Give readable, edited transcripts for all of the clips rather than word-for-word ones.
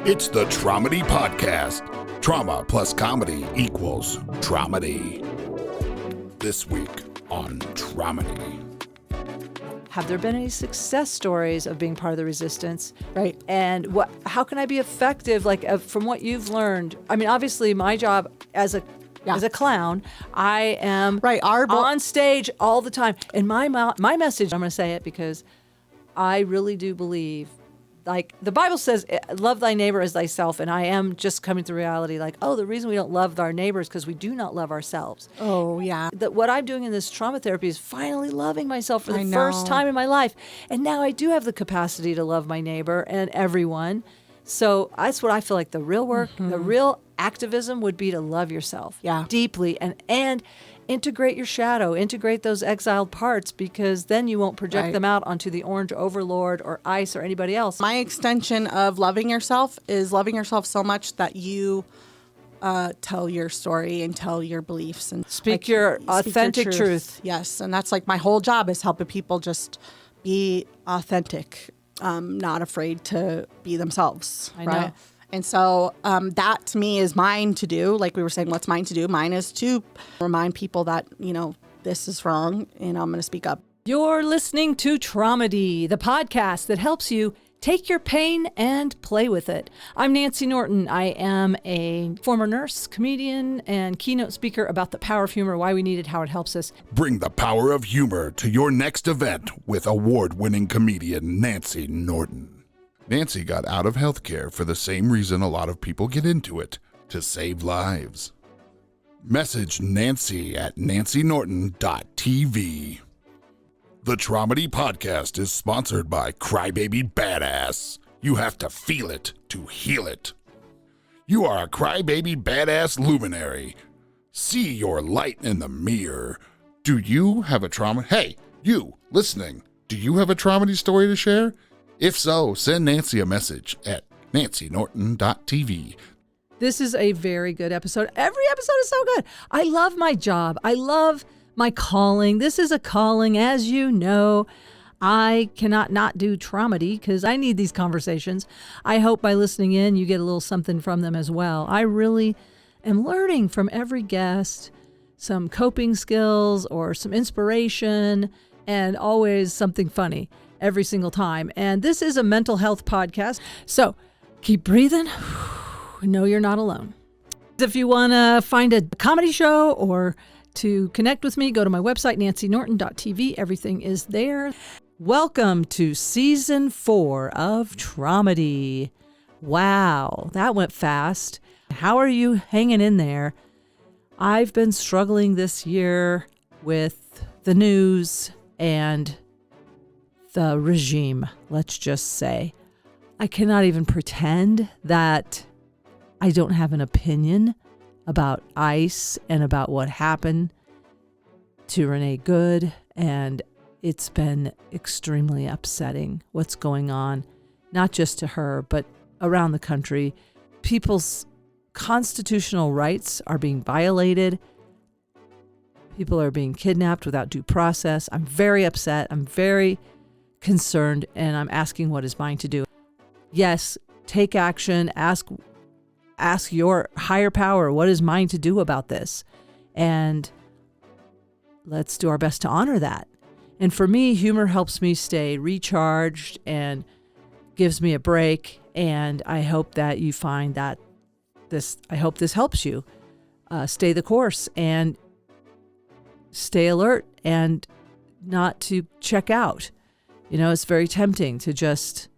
It's the Traumedy Podcast. Trauma plus comedy equals Traumedy. This week on Traumedy. Have there been any success stories of being part of the resistance? Right. And how can I be effective, from what you've learned? I mean, obviously, my job as a clown, I am on stage all the time. And my message, I'm going to say it because I really do believe, like the Bible says, love thy neighbor as thyself. And I am just coming to reality the reason we don't love our neighbors is because we do not love ourselves. Oh, yeah. What I'm doing in this trauma therapy is finally loving myself for the first time in my life. And now I do have the capacity to love my neighbor and everyone. So that's what I feel like the real work, the real activism would be to love yourself deeply and integrate your shadow, integrate those exiled parts, because then you won't project them out onto the orange overlord or ICE or anybody else. My extension of loving yourself is loving yourself so much that you tell your story and tell your beliefs and speak your authentic truth. Yes, and that's my whole job is helping people just be authentic, not afraid to be themselves. I know. And so that to me is mine to do. Like we were saying, what's mine to do? Mine is to remind people that, this is wrong and I'm going to speak up. You're listening to Traumedy, the podcast that helps you take your pain and play with it. I'm Nancy Norton. I am a former nurse, comedian, and keynote speaker about the power of humor, why we need it, how it helps us. Bring the power of humor to your next event with award-winning comedian Nancy Norton. Nancy got out of healthcare for the same reason a lot of people get into it, to save lives. Message Nancy at nancynorton.tv. The Traumedy Podcast is sponsored by Crybaby Badass. You have to feel it to heal it. You are a Crybaby Badass luminary. See your light in the mirror. Do you have a trauma? Hey, you listening, do you have a Traumedy story to share? If so, send Nancy a message at nancynorton.tv. This is a very good episode. Every episode is so good. I love my job. I love my calling. This is a calling, as you know. I cannot not do Traumedy because I need these conversations. I hope by listening in, you get a little something from them as well. I really am learning from every guest some coping skills or some inspiration and always something funny every single time. And this is a mental health podcast. So keep breathing. Know you're not alone. If you want to find a comedy show or to connect with me, go to my website, nancynorton.tv. Everything is there. Welcome to season 4 of Traumedy. Wow, that went fast. How are you hanging in there? I've been struggling this year with the news and the regime, let's just say. I cannot even pretend that I don't have an opinion about ICE and about what happened to Renee Good, and it's been extremely upsetting what's going on, not just to her, but around the country. People's constitutional rights are being violated. People are being kidnapped without due process. I'm very upset. I'm very concerned, and I'm asking what is mine to do. Yes, take action. Ask your higher power, what is mine to do about this? And let's do our best to honor that. And for me, humor helps me stay recharged and gives me a break. And I hope that you find that I hope this helps you stay the course and stay alert and not to check out. It's very tempting to just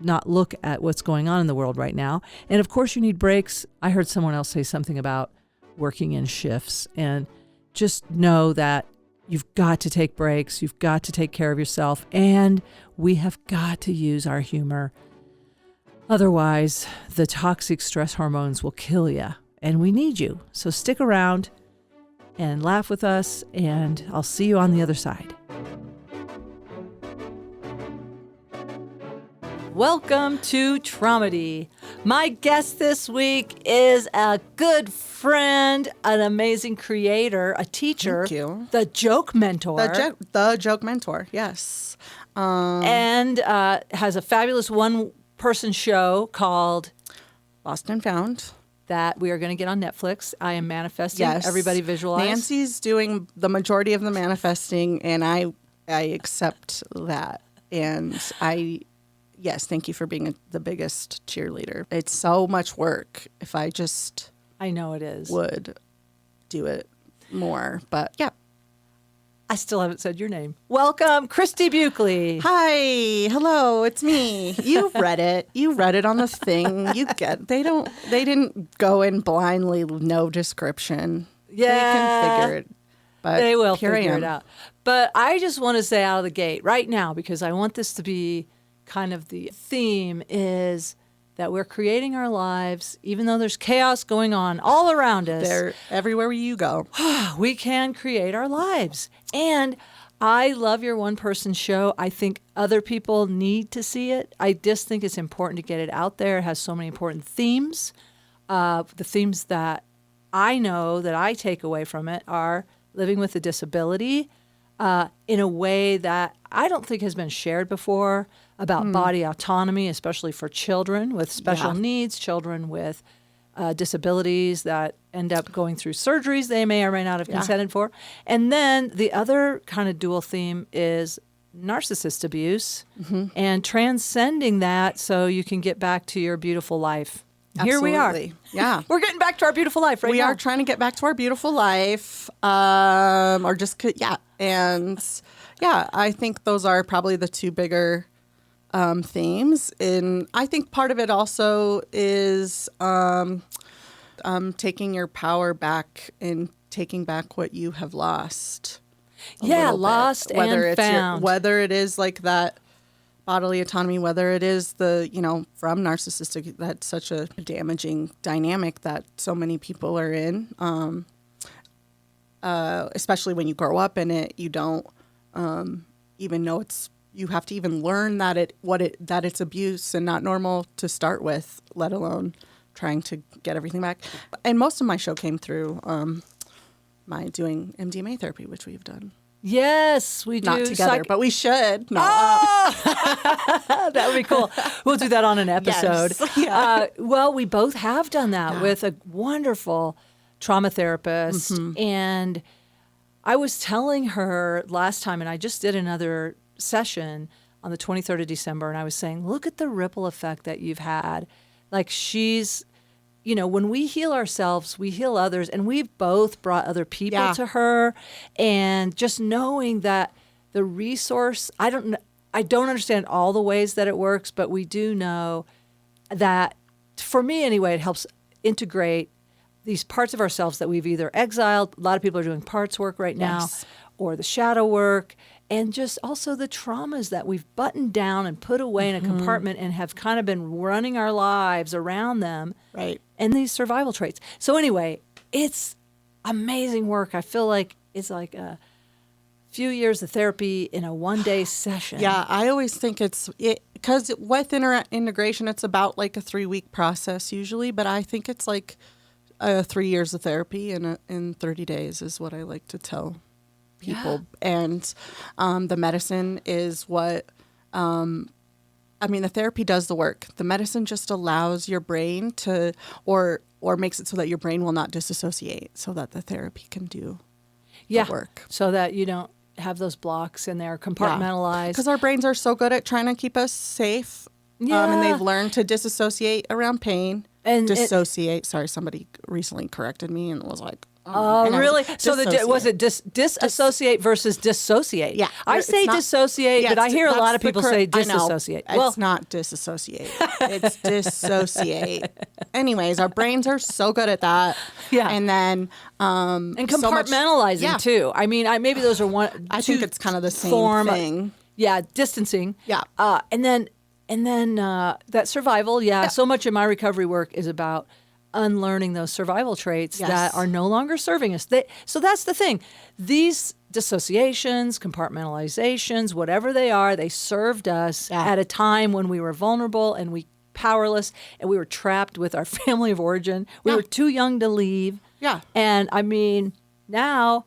not look at what's going on in the world right now. And of course you need breaks. I heard someone else say something about working in shifts, and just know that you've got to take breaks. You've got to take care of yourself, and we have got to use our humor. Otherwise, the toxic stress hormones will kill you, and we need you. So stick around and laugh with us, and I'll see you on the other side. Welcome to Traumedy. My guest this week is a good friend, an amazing creator, a teacher. Thank you. The joke mentor. The joke mentor, yes. And has a fabulous one one-person show called Lost and Found. that we are going to get on Netflix. I am manifesting. Yes. Everybody visualize. Nancy's doing the majority of the manifesting, and I accept that. And yes, thank you for being the biggest cheerleader. It's so much work. If I just I know it is. would do it more, but yeah. I still haven't said your name. Welcome, Christie Buchele. Hi, hello, it's me. You read it. You read it on the thing. They didn't go in blindly, no description. Yeah. They can figure it. But They will here I figure am. it out. But I just want to say out of the gate right now, because I want this to be kind of the theme, is that we're creating our lives, even though there's chaos going on all around us. They're everywhere you go. We can create our lives. And I love your one-person show. I think other people need to see it. I just think it's important to get it out there. It has so many important themes. The themes that I know that I take away from it are living with a disability in a way that I don't think has been shared before, about body autonomy, especially for children with special needs, children with disabilities that end up going through surgeries they may or may not have consented for. And then the other kind of dual theme is narcissist abuse and transcending that so you can get back to your beautiful life. Here we are. Absolutely. Yeah. We're getting back to our beautiful life right now. We are trying to get back to our beautiful life, And yeah, I think those are probably the two bigger themes. And I think part of it also is taking your power back and taking back what you have lost. Lost and found. Whether it is like that bodily autonomy, whether it is from narcissistic, that's such a damaging dynamic that so many people are in. Especially when you grow up in it, you don't even know you have to even learn that it's abuse and not normal to start with, let alone trying to get everything back. And most of my show came through my doing MDMA therapy, which we've done. Yes, we do. Not together, but we should. No. That would be cool. We'll do that on an episode. Yes. Yeah. Well, we both have done that with a wonderful trauma therapist. And I was telling her last time, and I just did another session on the 23rd of December, and I was saying, look at the ripple effect that you've had. Like she's, when we heal ourselves, we heal others, and we've both brought other people to her. And just knowing that the resource, I don't understand all the ways that it works, but we do know that, for me anyway, it helps integrate these parts of ourselves that we've either exiled. A lot of people are doing parts work right now, or the shadow work, and just also the traumas that we've buttoned down and put away in a compartment and have kind of been running our lives around them. Right. And these survival traits. So anyway, it's amazing work. I feel like it's like a few years of therapy in a one-day session. Yeah, I always think because with integration, it's about like a 3-week process usually, but I think it's like 3 years of therapy in 30 days is what I like to tell people. And the medicine is what, the therapy does the work. The medicine just allows your brain to, or makes it so that your brain will not disassociate, so that the therapy can do the work. So that you don't have those blocks and they're compartmentalized. Because our brains are so good at trying to keep us safe. And they've learned to disassociate around pain. And dissociate. Sorry, somebody recently corrected me and was like, "Oh, really?" So was it disassociate versus dissociate? Yeah, I say dissociate, but I hear a lot of people say disassociate. Well, it's not disassociate; it's dissociate. Anyways, our brains are so good at that. Yeah, and then and compartmentalizing too. I mean, maybe those are one. I think it's kind of the same thing. Distancing. Yeah, and then that survival, so much of my recovery work is about unlearning those survival traits that are no longer serving us. So that's the thing. These dissociations, compartmentalizations, whatever they are, they served us at a time when we were vulnerable and we powerless and we were trapped with our family of origin. We were too young to leave. Yeah. And I mean, now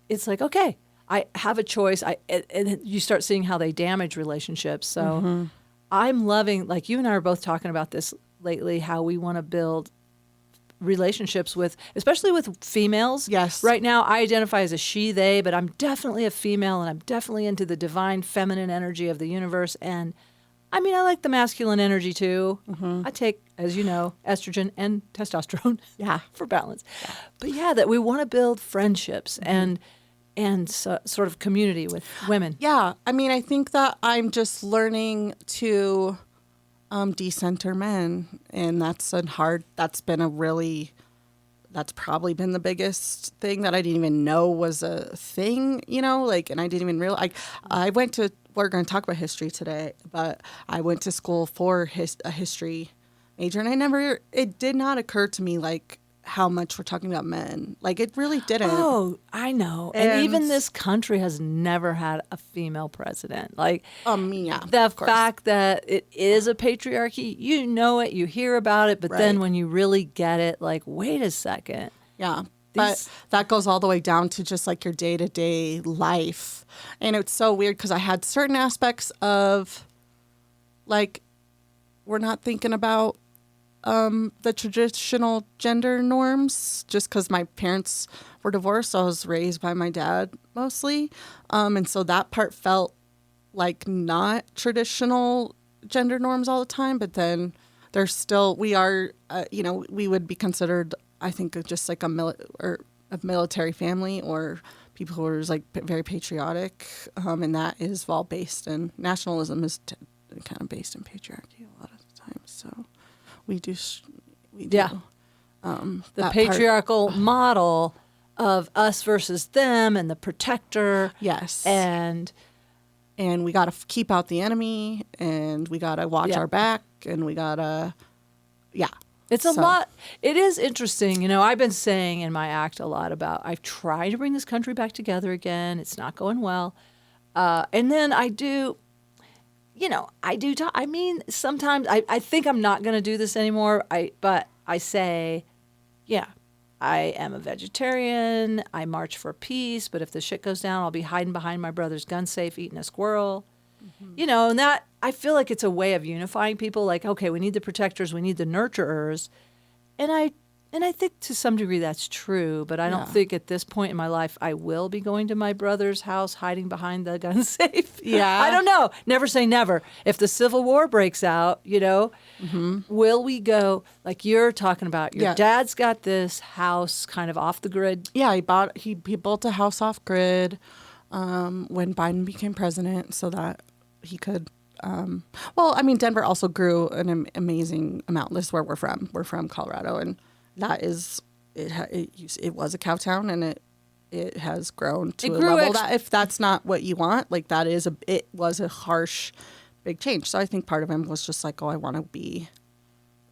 it's like, okay, I have a choice. And you start seeing how they damage relationships. So I'm loving, like you and I are both talking about this lately, how we want to build relationships with, especially with females. Yes. Right now, I identify as a she, they, but I'm definitely a female, and I'm definitely into the divine feminine energy of the universe. And I mean, I like the masculine energy too. I take, as you know, estrogen and testosterone for balance. But yeah, that we want to build friendships and sort of community with women. Yeah. I mean, I think that I'm just learning to decenter men. And that's probably been the biggest thing that I didn't even know was a thing, and I didn't even realize. We're going to talk about history today, but I went to school for a history major, and it did not occur to me, like, how much we're talking about men. Like, it really didn't. Oh, I know. And even this country has never had a female president. Like, the fact that it is a patriarchy, you know it, you hear about it, but then when you really get it, like, wait a second. Yeah. But that goes all the way down to just like your day-to-day life. And it's so weird because I had certain aspects of, like, we're not thinking about the traditional gender norms just because my parents were divorced. So I was raised by my dad mostly. And so that part felt like not traditional gender norms all the time. But then there's still, we would be considered, I think, just like a military family or people who are like very patriotic. And that is all based in, nationalism is kind of based in patriarchy a lot of the time. So we do. The patriarchal model of us versus them and the protector. Yes. And we got to keep out the enemy, and we got to watch our back, and we got to, It's a lot. It is interesting. I've been saying in my act a lot about I've tried to bring this country back together again. It's not going well. And then I do talk. I mean, sometimes I think I'm not going to do this anymore. But I say, I am a vegetarian. I march for peace. But if the shit goes down, I'll be hiding behind my brother's gun safe, eating a squirrel. And that, I feel like it's a way of unifying people. Like, okay, we need the protectors, we need the nurturers. And I think to some degree that's true, but I don't think at this point in my life I will be going to my brother's house hiding behind the gun safe. Yeah. I don't know. Never say never. If the Civil War breaks out, will we go, like you're talking about, your dad's got this house kind of off the grid. Yeah, he built a house off grid when Biden became president so that he could Denver also grew an amazing amount. This is where we're from. We're from Colorado, and that is it was a cow town, and it has grown to a level that if that's not what you want, like it was a harsh, big change. So I think part of him was just like, I want to be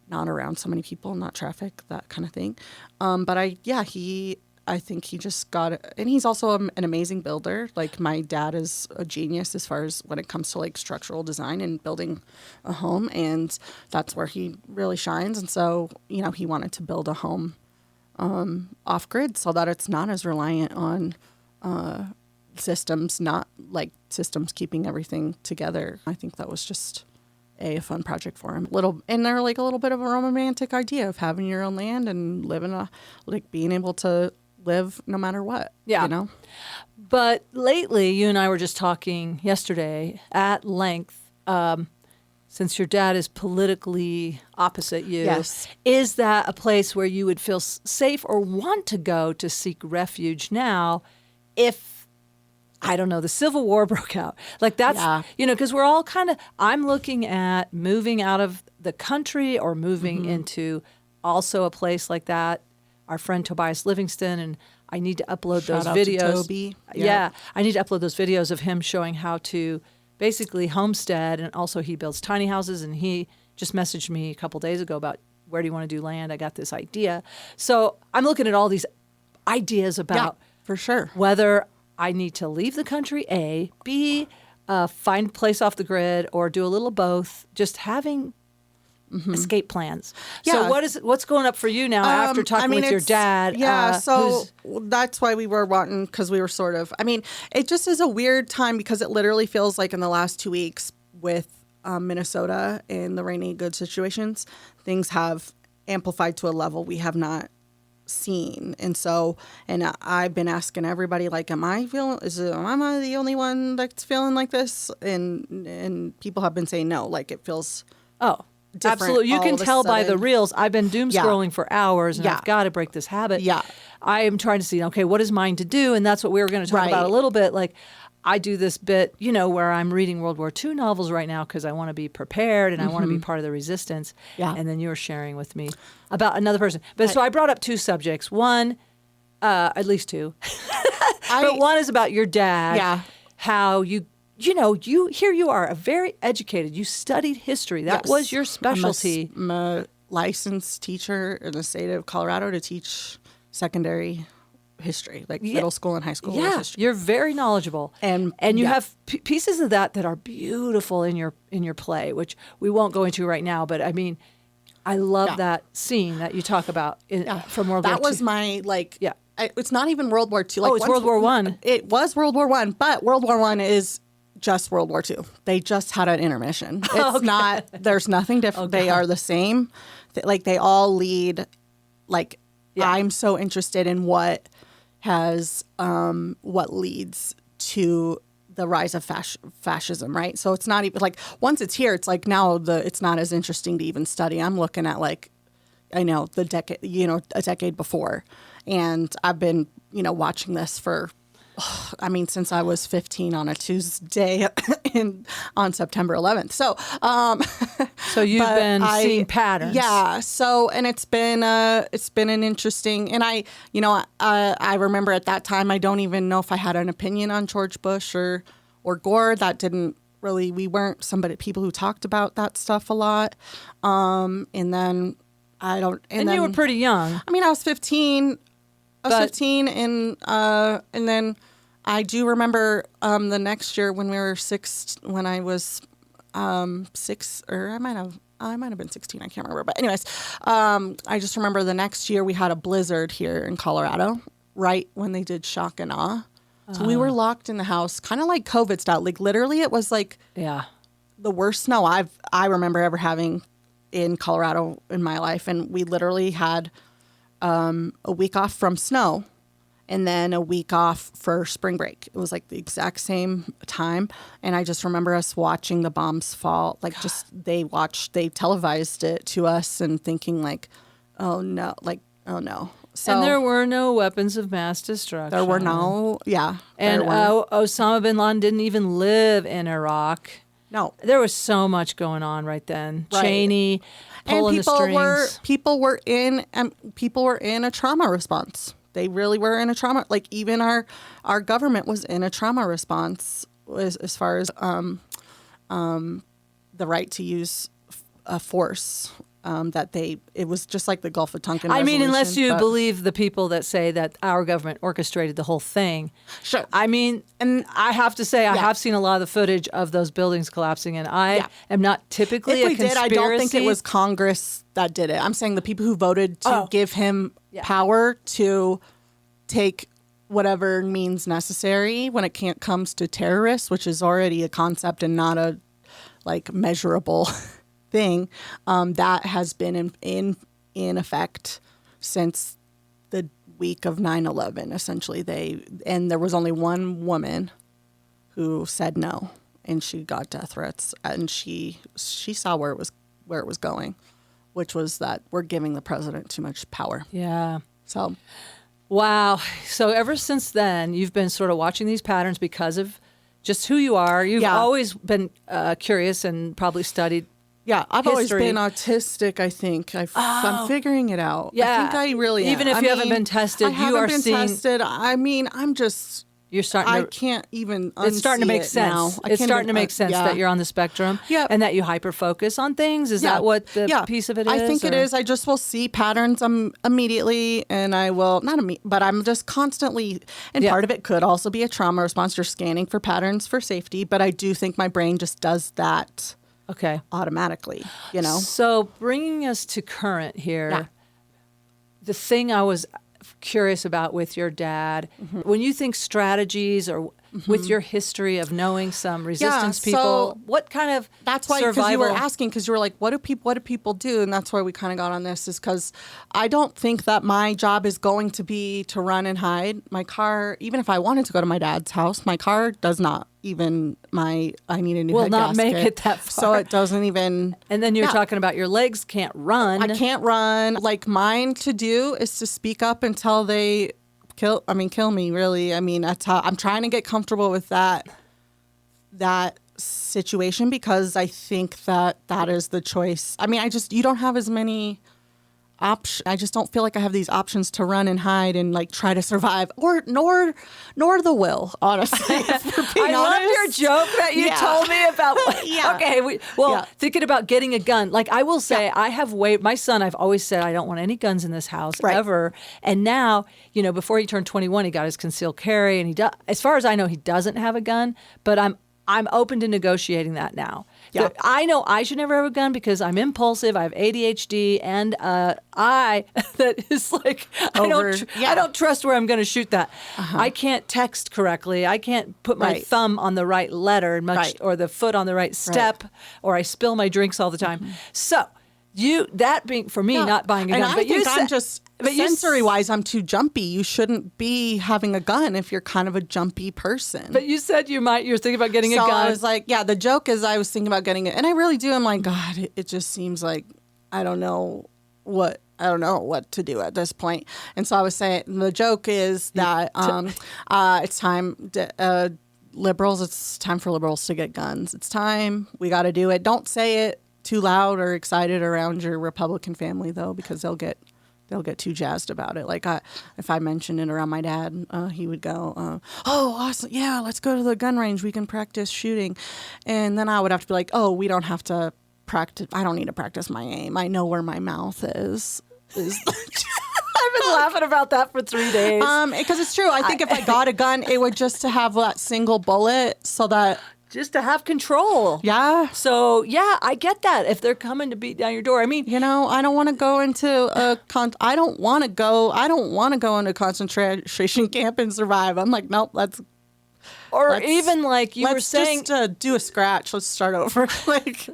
not around so many people, not traffic, that kind of thing. But I think he just got it. And he's also an amazing builder. Like, my dad is a genius as far as when it comes to like structural design and building a home. And that's where he really shines. And so, he wanted to build a home off grid so that it's not as reliant on systems, not like systems keeping everything together. I think that was just a fun project for him. And they're like a little bit of a romantic idea of having your own land and being able to live no matter what. Yeah. But lately, you and I were just talking yesterday at length, since your dad is politically opposite you, is that a place where you would feel safe or want to go to seek refuge now if, I don't know, the Civil War broke out? Like, that's, because we're all kind of, I'm looking at moving out of the country or moving into also a place like that. Our friend Tobias Livingston, and I need to upload those videos. To Toby. Yeah, I need to upload those videos of him showing how to basically homestead, and also he builds tiny houses, and he just messaged me a couple days ago about, where do you want to do land? I got this idea. So I'm looking at all these ideas about for sure whether I need to leave the country, A, B, find a place off the grid, or do a little of both, just having escape plans. So what's going up for you now after talking with your dad? So that's why we were wanting, because we were sort of, it just is a weird time because it literally feels like in the last 2 weeks with Minnesota in the rainy goods situations, things have amplified to a level we have not seen. And so, and I've been asking everybody, like, am I the only one that's feeling like this? And people have been saying no, like it feels different. Absolutely. You can tell by the reels. I've been doom scrolling for hours, and I've got to break this habit. Yeah. I am trying to see, okay, what is mine to do? And that's what we were going to talk about a little bit. Like, I do this bit, where I'm reading World War II novels right now because I want to be prepared and I want to be part of the resistance. Yeah. And then you were sharing with me about another person. But so I brought up two subjects. One, at least two. But one is about your dad. Yeah. How you here you are, a very educated. You studied history. That was your specialty. I'm a licensed teacher in the state of Colorado to teach secondary history, like middle school and high school history. You're very knowledgeable, and you have pieces of that are beautiful in your play, which we won't go into right now. But I mean, I love that scene that you talk about from World War II. That was my it's not even World War II. Like, it's World War I. It was World War I, but World War I is just World War II. They just had an intermission. It's not. There's nothing different. They are the same. Like, they all lead. Like, I'm so interested in what leads to the rise of fascism, right? So it's not even like, once it's here, it's like now it's not as interesting to even study. I'm looking at, like, I know a decade before, and I've been watching this for. Since I was 15 on a Tuesday on September 11th. So, so you've been seeing patterns. Yeah. So, and it's been an interesting, and I remember at that time, I don't even know if I had an opinion on George Bush or Gore. That didn't really, we weren't people who talked about that stuff a lot. And then and you were pretty young. I mean, I was 15. I was 15, and then I do remember the next year when we were when I was 6, or I might have been 16. I can't remember. But anyways, I just remember the next year we had a blizzard here in Colorado, right when they did shock and awe. So we were locked in the house, kind of like COVID style. Like, literally, it was like the worst snow I remember ever having in Colorado in my life, and we literally had a week off from snow and then a week off for spring break. It was like the exact same time. And I just remember us watching the bombs fall. Like, they televised it to us and thinking, like, oh no. So, and there were no weapons of mass destruction. There were no, And Osama bin Laden didn't even live in Iraq. No. There was so much going on right then. Right. Cheney pulling the strings. People were in a trauma response. They really were in a trauma. Like, even our government was in a trauma response as far as the right to use force. It was just like the Gulf of Tonkin resolution. I mean, unless you believe the people that say that our government orchestrated the whole thing. Sure. I mean, and I have to say, I have seen a lot of the footage of those buildings collapsing, and I am not typically a conspiracy. I don't think it was Congress that did it. I'm saying the people who voted to give him power to take whatever means necessary when it comes to terrorists, which is already a concept and not a measurable thing, that has been in effect since the week of 9/11. Essentially, there was only one woman who said no, and she got death threats, and she saw where it was going, which was that we're giving the president too much power. Yeah. So, wow. So ever since then, you've been sort of watching these patterns because of just who you are. You've always been curious and probably studied. Yeah, I've always been autistic, I think. I'm figuring it out. Yeah. I think I really am. Even if you haven't been tested, you are seeing... tested. I mean, I'm just... You're starting to... I can't even It's starting to make sense. now. It's starting to make sense that you're on the spectrum and that you hyper-focus on things. Is that what the piece of it is? I think it is. I just will see patterns immediately, and I will... but I'm just constantly... And part of it could also be a trauma response. You're scanning for patterns for safety, but I do think my brain just does that... Okay. Automatically, So bringing us to current here, the thing I was curious about with your dad, when you think strategies or with your history of knowing some resistance people, so what kind of that's why, because you were asking, because you were like, what do people do? And that's why we kind of got on this, is because I don't think that my job is going to be to run and hide. My car, even if I wanted to go to my dad's house, my car does not even I need a new will head not gasket, make it that far. so it doesn't even. And then you're talking about your legs can't run. I can't run. Like, mine to do is to speak up until they kill me, really. I mean, that's how I'm trying to get comfortable with that situation, because I think that is the choice. I mean, you don't have as many options. I just don't feel like I have these options to run and hide and like try to survive, nor the will, honestly. I love your joke that you told me about. Okay, thinking about getting a gun. Like, I will say, I have my son, I've always said I don't want any guns in this house ever. And now, before he turned 21, he got his concealed carry, and as far as I know, he doesn't have a gun, but I'm open to negotiating that now. Yeah. I know I should never have a gun because I'm impulsive. I have ADHD, and that is like, I don't trust where I'm going to shoot that. I can't text correctly. I can't put my thumb on the right letter or the foot on the right step, or I spill my drinks all the time. So that being for me, not buying a gun. And I think I'm just sensory-wise, I'm too jumpy. You shouldn't be having a gun if you're kind of a jumpy person. But you said you're thinking about getting a gun. So I was like, the joke is I was thinking about getting it. And I really do. I'm like, God, it just seems like I don't know what to do at this point. And so I was saying, the joke is that it's time liberals, it's time for liberals to get guns. It's time. We got to do it. Don't say it too loud or excited around your Republican family, though, because they'll get too jazzed about it. Like, if I mentioned it around my dad, he would go, oh, awesome. Yeah, let's go to the gun range. We can practice shooting. And then I would have to be like, oh, we don't have to practice. I don't need to practice my aim. I know where my mouth is. I've been laughing about that for 3 days. Because it's true. I think if I got a gun, it would just to have that single bullet so that... Just to have control. Yeah. So, I get that. If they're coming to beat down your door. I mean, I don't want to go into I don't want to go into a concentration camp and survive. I'm like, nope, even like you were saying, let's just do a scratch. Let's start over. Like,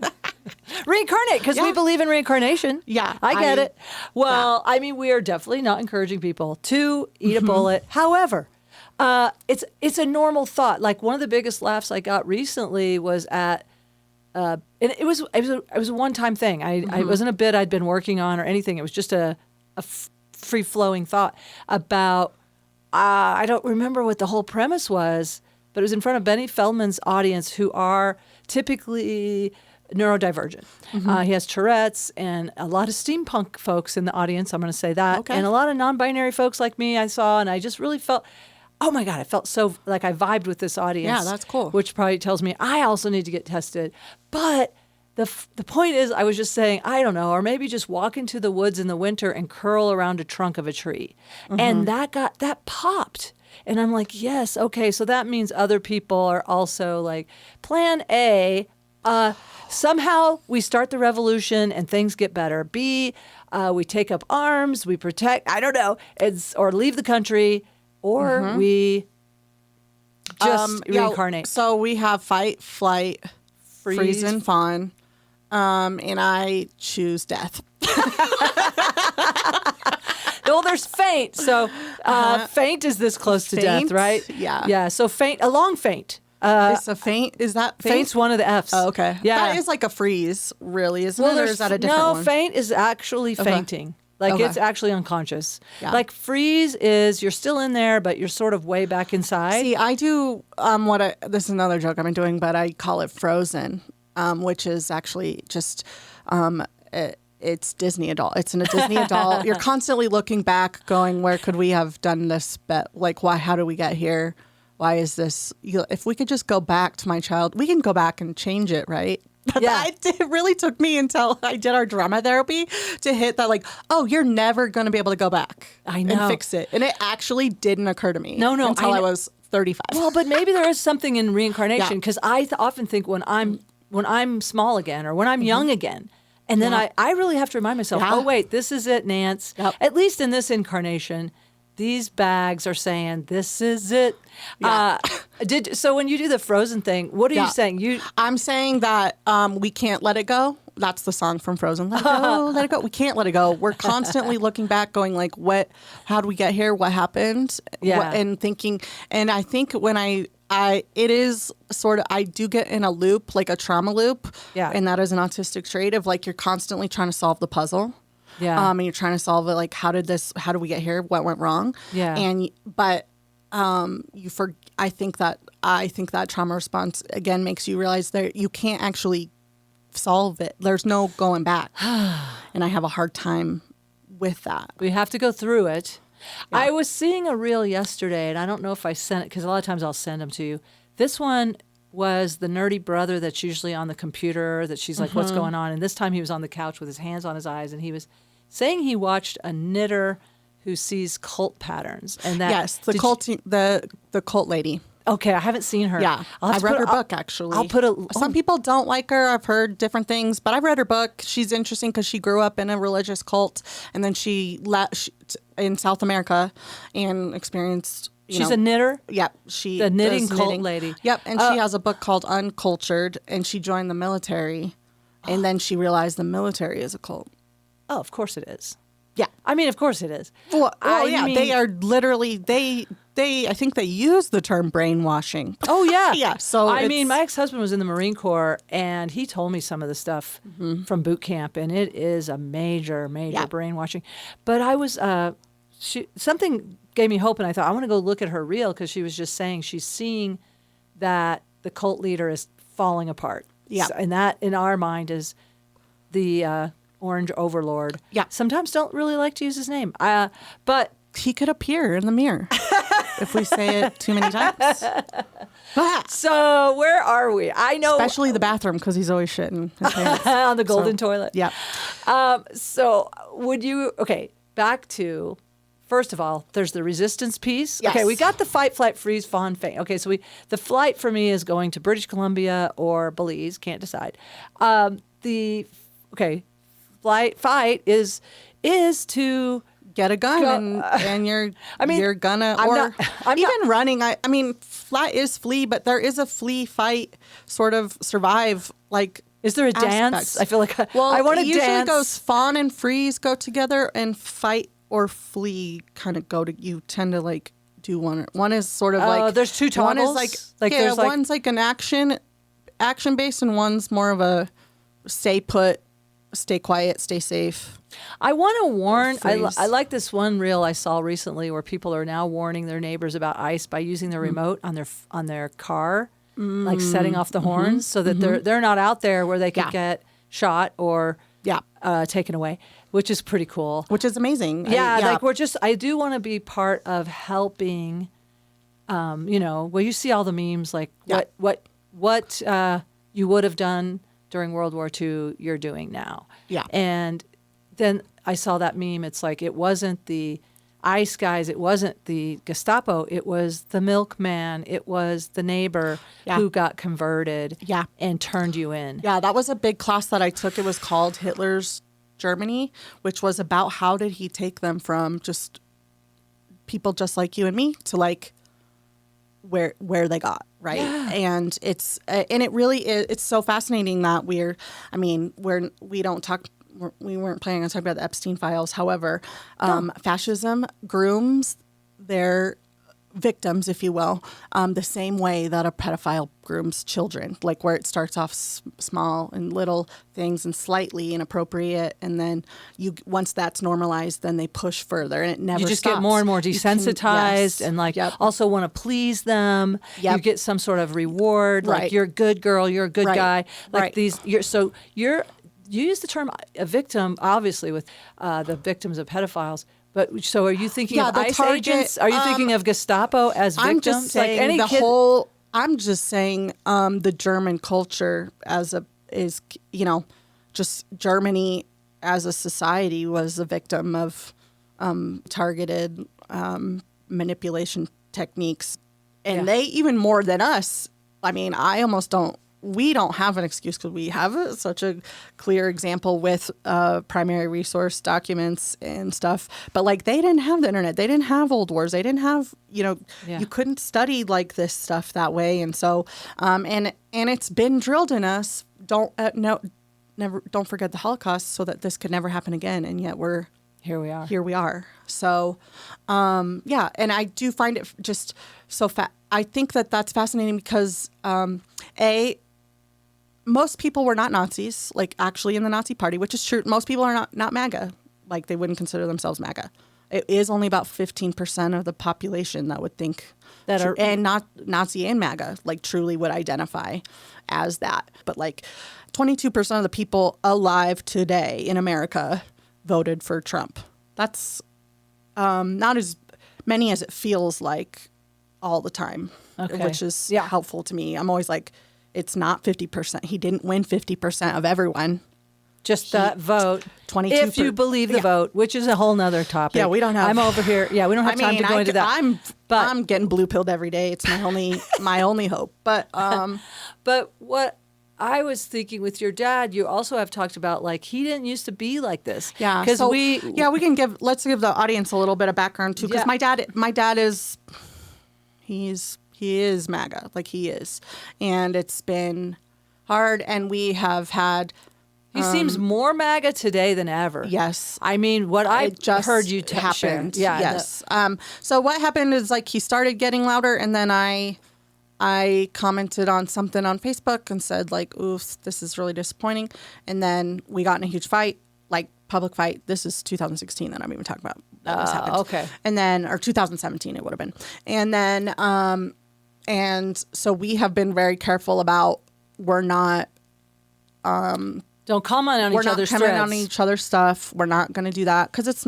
reincarnate, because we believe in reincarnation. Yeah. I get it. Well, I mean, we are definitely not encouraging people to eat a bullet. However, it's a normal thought. Like, one of the biggest laughs I got recently was at, and it was a one-time thing. I wasn't a bit I'd been working on or anything. It was just a free-flowing thought about, I don't remember what the whole premise was, but it was in front of Benny Feldman's audience, who are typically neurodivergent. He has Tourette's, and a lot of steampunk folks in the audience, I'm going to say that, and a lot of non-binary folks like me I saw, and I just really felt... Oh my God, I felt so like I vibed with this audience. Yeah, that's cool. Which probably tells me I also need to get tested. But the point is, I was just saying, I don't know, or maybe just walk into the woods in the winter and curl around a trunk of a tree. And that popped. And I'm like, yes, okay, so that means other people are also like, plan A, somehow we start the revolution and things get better. B, we take up arms, we protect, I don't know, or leave the country. Or we just reincarnate. So we have fight, flight, freeze, and fawn. And I choose death. Well, there's faint. So faint is this close to death, right? Yeah. Yeah. So faint, a long faint. It's a faint. Is that faint? Faint's one of the F's. Oh, okay. Yeah. That is like a freeze, really, isn't it? Or is that a different one? No, faint is actually fainting. Like, it's actually unconscious. Yeah. Like, freeze is you're still in there, but you're sort of way back inside. See, I do this is another joke I've been doing, but I call it frozen, which is actually just it's Disney adult. It's in a Disney adult. You're constantly looking back, going, where could we have done this? But like, why? How do we get here? Why is this? If we could just go back to my child, we can go back and change it, right? But it really took me until I did our drama therapy to hit that, like, oh, you're never going to be able to go back and fix it. And it actually didn't occur to me until I was 35. Well, but maybe there is something in reincarnation, because I often think when I'm small again, or when I'm young again, and then I really have to remind myself, oh, wait, this is it, Nance. Yep. At least in this incarnation, these bags are saying this is it. Yeah. So when you do the Frozen thing, what are you saying? I'm saying that we can't let it go. That's the song from Frozen. Let it go, let it go. We can't let it go. We're constantly looking back, going like, how did we get here? What happened? Yeah. And thinking, and I think when it is sort of, I do get in a loop, like a trauma loop. Yeah. And that is an autistic trait of like, you're constantly trying to solve the puzzle. Yeah. And you're trying to solve it. Like, how did we get here? What went wrong? Yeah. But I think that trauma response again makes you realize that you can't actually solve it. There's no going back. And I have a hard time with that. We have to go through it. Yeah. I was seeing a reel yesterday, and I don't know if I sent it, because a lot of times I'll send them to you. This one was the nerdy brother that's usually on the computer, that she's like, what's going on? And this time he was on the couch with his hands on his eyes, and he was saying he watched a knitter who sees cult patterns. And that, yes, the cult lady. Okay, I haven't seen her. Yeah, I read her book, actually. Some people don't like her. I've heard different things, but I've read her book. She's interesting because she grew up in a religious cult, and then she in South America and experienced. She's a knitter? Yep. The knitting cult lady. Yep, and she has a book called Uncultured, and she joined the military, and then she realized the military is a cult. Oh, of course it is. Yeah. I mean, of course it is. Well, yeah, they are literally, I think they use the term brainwashing. Oh, yeah. Yeah. So I mean, my ex-husband was in the Marine Corps, and he told me some of the stuff from boot camp, and it is a major brainwashing. But I was, something gave me hope, and I thought, I want to go look at her reel, because she was just saying she's seeing that the cult leader is falling apart. Yeah. So, and that, in our mind, is the orange overlord. Yeah. Sometimes don't really like to use his name. But he could appear in the mirror if we say it too many times. So where are we? I know, especially the bathroom, because he's always shitting his pants. on the golden toilet. Yeah. So would you? Okay, back to. First of all, there's the resistance piece. Yes. Okay, we got the fight, flight, freeze, fawn, faint. Okay, so the flight for me is going to British Columbia or Belize. Can't decide. Fight is to get a gun and you're gonna, running. I mean, flight is flee, but there is a flee, fight, sort of survive. Like, is there a aspects. dance? I feel like I want to dance. Usually goes fawn and freeze go together, and fight or flee kind of go to. You tend to like do one. One is sort of like there's two toggles. One is like one's like an action based, and one's more of a stay put, stay quiet, stay safe. I want to warn. I like this one reel I saw recently where people are now warning their neighbors about ICE by using their remote on their car, like setting off the horns, so that they're not out there where they could get shot or taken away, which is pretty cool. Which is amazing. Like I do want to be part of helping. You see all the memes like what you would have done during World War II, you're doing now. Yeah. And then I saw that meme. It's like, it wasn't the ICE guys. It wasn't the Gestapo. It was the milkman. It was the neighbor who got converted and turned you in. Yeah, that was a big class that I took. It was called Hitler's Germany, which was about how did he take them from just people just like you and me to like where they got, right? Yeah. And it really is, it's so fascinating that we weren't planning on talking about the Epstein files. However, fascism grooms their victims, if you will, the same way that a pedophile grooms children, like where it starts off small and little things and slightly inappropriate, and then once that's normalized, then they push further, and it never. You just stops. Get more and more desensitized, and also want to please them. Yep. You get some sort of reward, like you're a good girl, you're a good guy, like these. You use the term a victim, obviously, with the victims of pedophiles. But so are you thinking of ICE agents? Are you thinking of Gestapo as victims? I'm just saying I'm just saying the German culture just Germany as a society was a victim of targeted manipulation techniques. And they, even more than us, I mean, I almost don't we don't have an excuse because we have such a clear example with primary resource documents and stuff. But like they didn't have the internet, they didn't have old wars, they didn't have you couldn't study like this stuff that way, and so and it's been drilled in us. Don't forget the Holocaust, so that this could never happen again, and yet here we are. So, and I do find it just so I think that that's fascinating because, most people were not Nazis, like actually in the Nazi party, which is true. Most people are not MAGA, like they wouldn't consider themselves MAGA. It is only about 15% of the population that would think that are, and not Nazi and MAGA, like truly would identify as that. But like 22% of the people alive today in America voted for Trump. That's not as many as it feels like all the time, which is helpful to me. I'm always like, it's not 50%. He didn't win 50% of everyone. Just that vote. 22. If you believe the vote, which is a whole nother topic. Yeah, we don't have. I'm over here. Yeah, we don't have time to go into that. I'm getting blue pilled every day. It's my only hope. But but what I was thinking with your dad, you also have talked about like he didn't used to be like this. Yeah, because let's give the audience a little bit of background too. Because my dad is he is MAGA, like he is, and it's been hard, and we have had. He seems more MAGA today than ever. Yes. I mean, what I just heard you happened. Yeah. Yes. So what happened is like he started getting louder, and then I commented on something on Facebook and said like, oof, this is really disappointing. And then we got in a huge fight, like public fight. This is 2016 that I'm even talking about. This happened. Okay. And then, or 2017 it would have been. And then, and so we have been very careful about we're not, don't comment on each other's threads. We're not commenting on each other's stuff. We're not going to do that because it's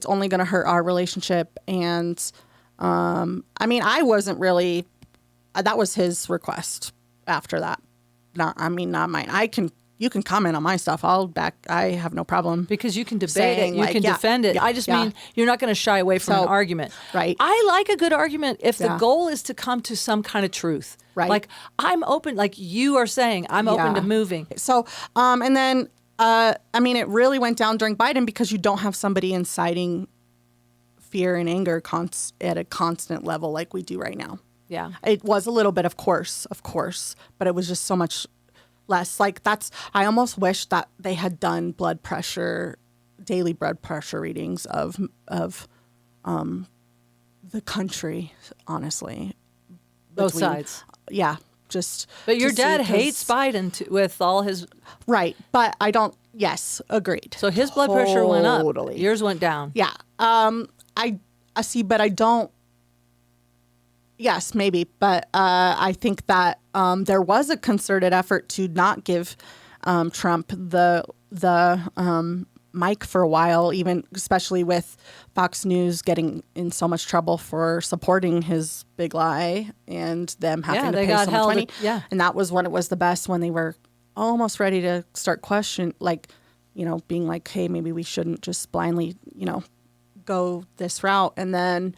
only going to hurt our relationship. And I mean, I wasn't really, that was his request after that. Not mine. You can comment on my stuff. I have no problem. Because you can debate it. You can defend it. I just mean you're not going to shy away from an argument. Right. I like a good argument if the goal is to come to some kind of truth. Right. Like I'm open, like you are saying, I'm open to moving. So, and then, I mean, it really went down during Biden because you don't have somebody inciting fear and anger at a constant level like we do right now. Yeah. It was a little bit, of course, but it was just so much less. Like I almost wish that they had done daily blood pressure readings of the country, honestly. Both sides. Yeah. Just. But your dad hates Biden with all his. Right. But I don't. Yes. Agreed. So his blood pressure went up. Totally. Yours went down. Yeah. I see, but I don't. Yes, maybe. But I think that there was a concerted effort to not give Trump the mic for a while, even especially with Fox News getting in so much trouble for supporting his big lie and them having to pay someone money. Yeah. And that was when it was the best, when they were almost ready to start being like, hey, maybe we shouldn't just blindly, go this route. And then,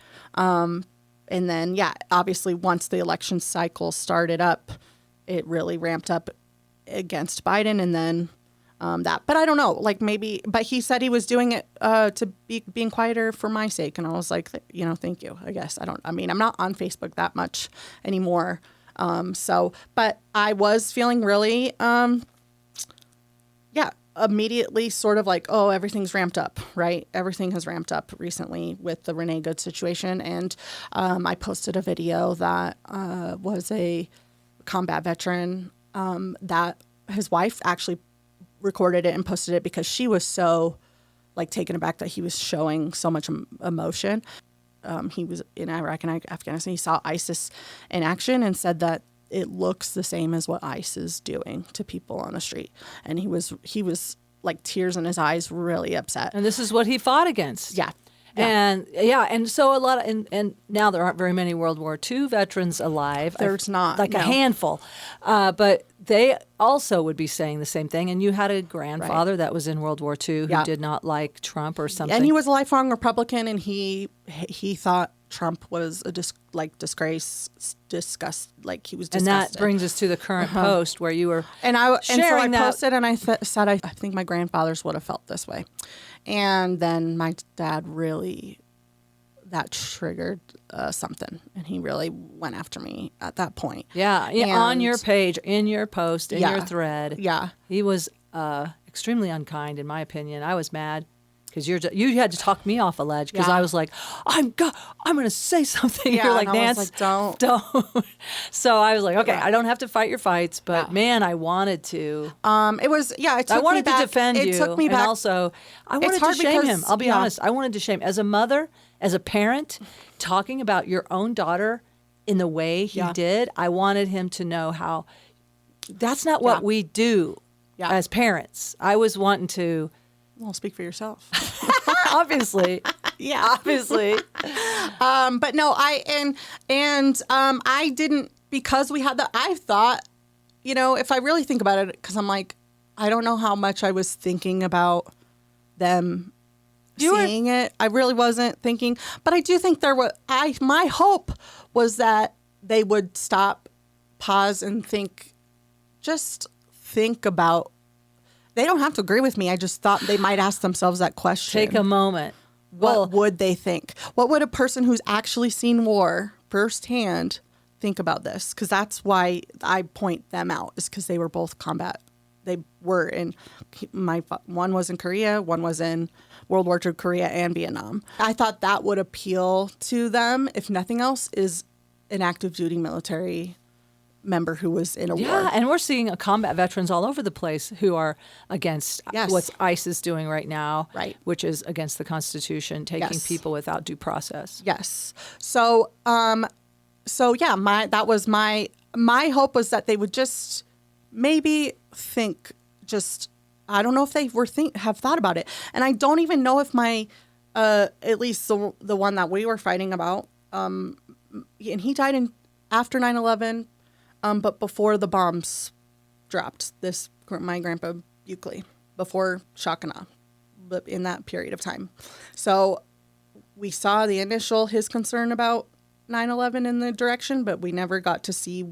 obviously once the election cycle started up, it really ramped up against Biden, and then but I don't know, like maybe, but he said he was doing it to being quieter for my sake. And I was like, thank you, I guess. I'm not on Facebook that much anymore. But I was feeling really, immediately sort of like, oh, everything's ramped up, right? Everything has ramped up recently with the Renee Good situation. And I posted a video that was a combat veteran that his wife actually recorded it and posted it because she was so taken aback that he was showing so much emotion. He was in Iraq and Afghanistan. He saw ISIS in action and said that it looks the same as what ICE is doing to people on the street. And he was like tears in his eyes, really upset. And this is what he fought against. Yeah. And so a lot of, and now there aren't very many World War II veterans alive. There's not. A handful. But they also would be saying the same thing. And you had a grandfather that was in World War II who did not like Trump or something. And he was a lifelong Republican, and he thought Trump was a disgrace, disgust, like he was And disgusted. that brings us to the current post where you were And so I that. posted and I said, I think my grandfathers would have felt this way. And then my dad really, that triggered something. And he really went after me at that point. Yeah, on your page, in your post, in your thread. Yeah. He was extremely unkind, in my opinion. I was mad because you had to talk me off a ledge because I was like, I'm going to say something. Yeah, You're like, and I Nance, was like, don't. So I was like, okay, I don't have to fight your fights, but man, I wanted to. It was, it took I wanted me back. to defend you. It took me back. And also, I wanted to shame him. I'll be honest. I wanted to shame. As a mother, as a parent, talking about your own daughter in the way he did, I wanted him to know how that's not what we do as parents. I was wanting to. Well, speak for yourself. Obviously. Yeah. Obviously. But no, I didn't, because we had I thought, if I really think about it, because I'm like, I don't know how much I was thinking about them seeing it. I really wasn't thinking, but I do think my hope was that they would stop, pause, and think about. They don't have to agree with me. I just thought they might ask themselves that question. Take a moment. What would they think? What would a person who's actually seen war firsthand think about this? Because that's why I point them out, is because they were both combat. They were in, one was in Korea, one was in World War II, Korea and Vietnam. I thought that would appeal to them, if nothing else, is an active duty military member who was in a war. Yeah, and we're seeing combat veterans all over the place who are against what ICE is doing right now, which is against the Constitution, taking people without due process. Yes. So, that was my hope, was that they would just maybe think, I don't know if they have thought about it, and I don't even know if my at least the one that we were fighting about, and he died after 9/11. But before the bombs dropped, my grandpa Buchele, before shock and awe, but in that period of time. So we saw his concern about 9/11 in the direction, but we never got to see,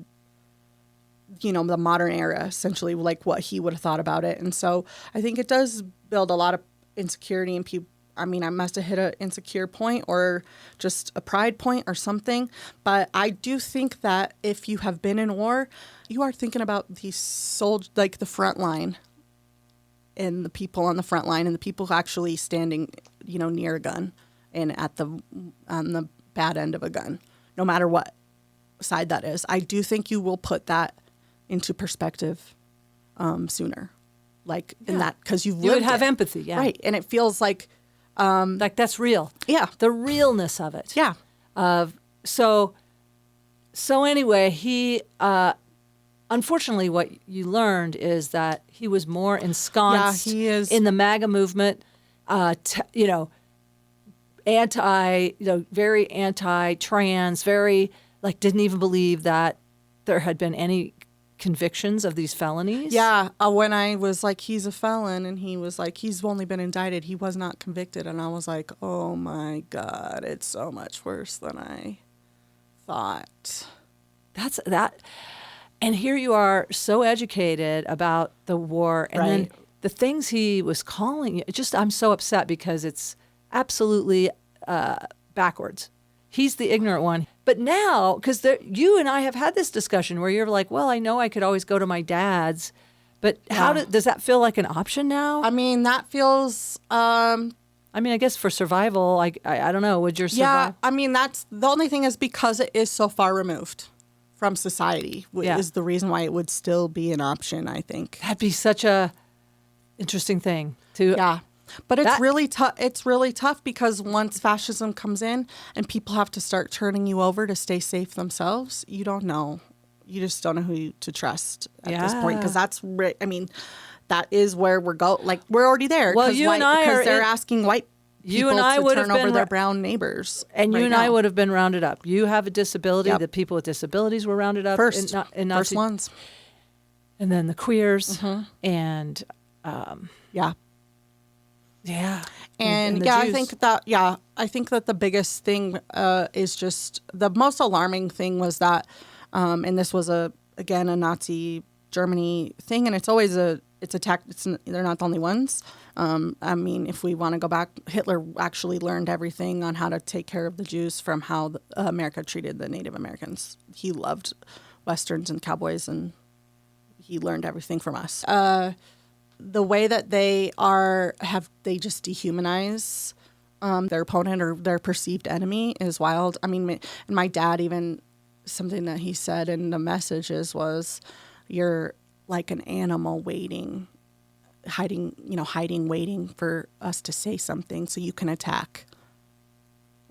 the modern era, essentially, like what he would have thought about it. And so I think it does build a lot of insecurity in people. I mean, I must have hit an insecure point or just a pride point or something. But I do think that if you have been in war, you are thinking about these soldiers, like the front line, and the people on the front line, and the people actually standing, near a gun and on the bad end of a gun, no matter what side that is. I do think you will put that into perspective sooner, in that, because you would have empathy, right? And it feels like that's real. Yeah. The realness of it. Yeah. So anyway, he, unfortunately, what you learned is that he was more ensconced in the MAGA movement, very anti-trans, very, didn't even believe that there had been any convictions of these felonies. Yeah, when I was like, he's a felon, and he was like, he's only been indicted, he was not convicted, and I was like, oh my God, it's so much worse than I thought. That's that. And here you are, so educated about the war, and then the things he was calling, I'm so upset because it's absolutely backwards. He's the ignorant one. But now, because you and I have had this discussion where you're like, well, I know I could always go to my dad's, but does that feel like an option now? I mean, that feels... I guess for survival, I don't know, would your survival... Yeah, I mean, that's... The only thing is because it is so far removed from society is the reason why it would still be an option, I think. That'd be such a interesting thing to... Yeah. But it's really tough. It's really tough because once fascism comes in and people have to start turning you over to stay safe themselves, you don't know. You just don't know who to trust at this point, because that is where we're going. Like, we're already there. Well, you and I because they're asking white people to turn over their brown neighbors. And you and I would have been rounded up. You have a disability. The people with disabilities were rounded up first ones, and then the queers and yeah. Yeah. And the yeah, Jews. I think that the biggest thing is just the most alarming thing was that, and this was again a Nazi Germany thing, and it's always it's attacked. They're not the only ones. I mean, if we want to go back, Hitler actually learned everything on how to take care of the Jews from how America treated the Native Americans. He loved Westerns and cowboys, and he learned everything from us. The way that they just dehumanize their opponent or their perceived enemy is wild. I mean, and my dad, even something that he said in the messages was, "You're like an animal waiting, waiting for us to say something so you can attack."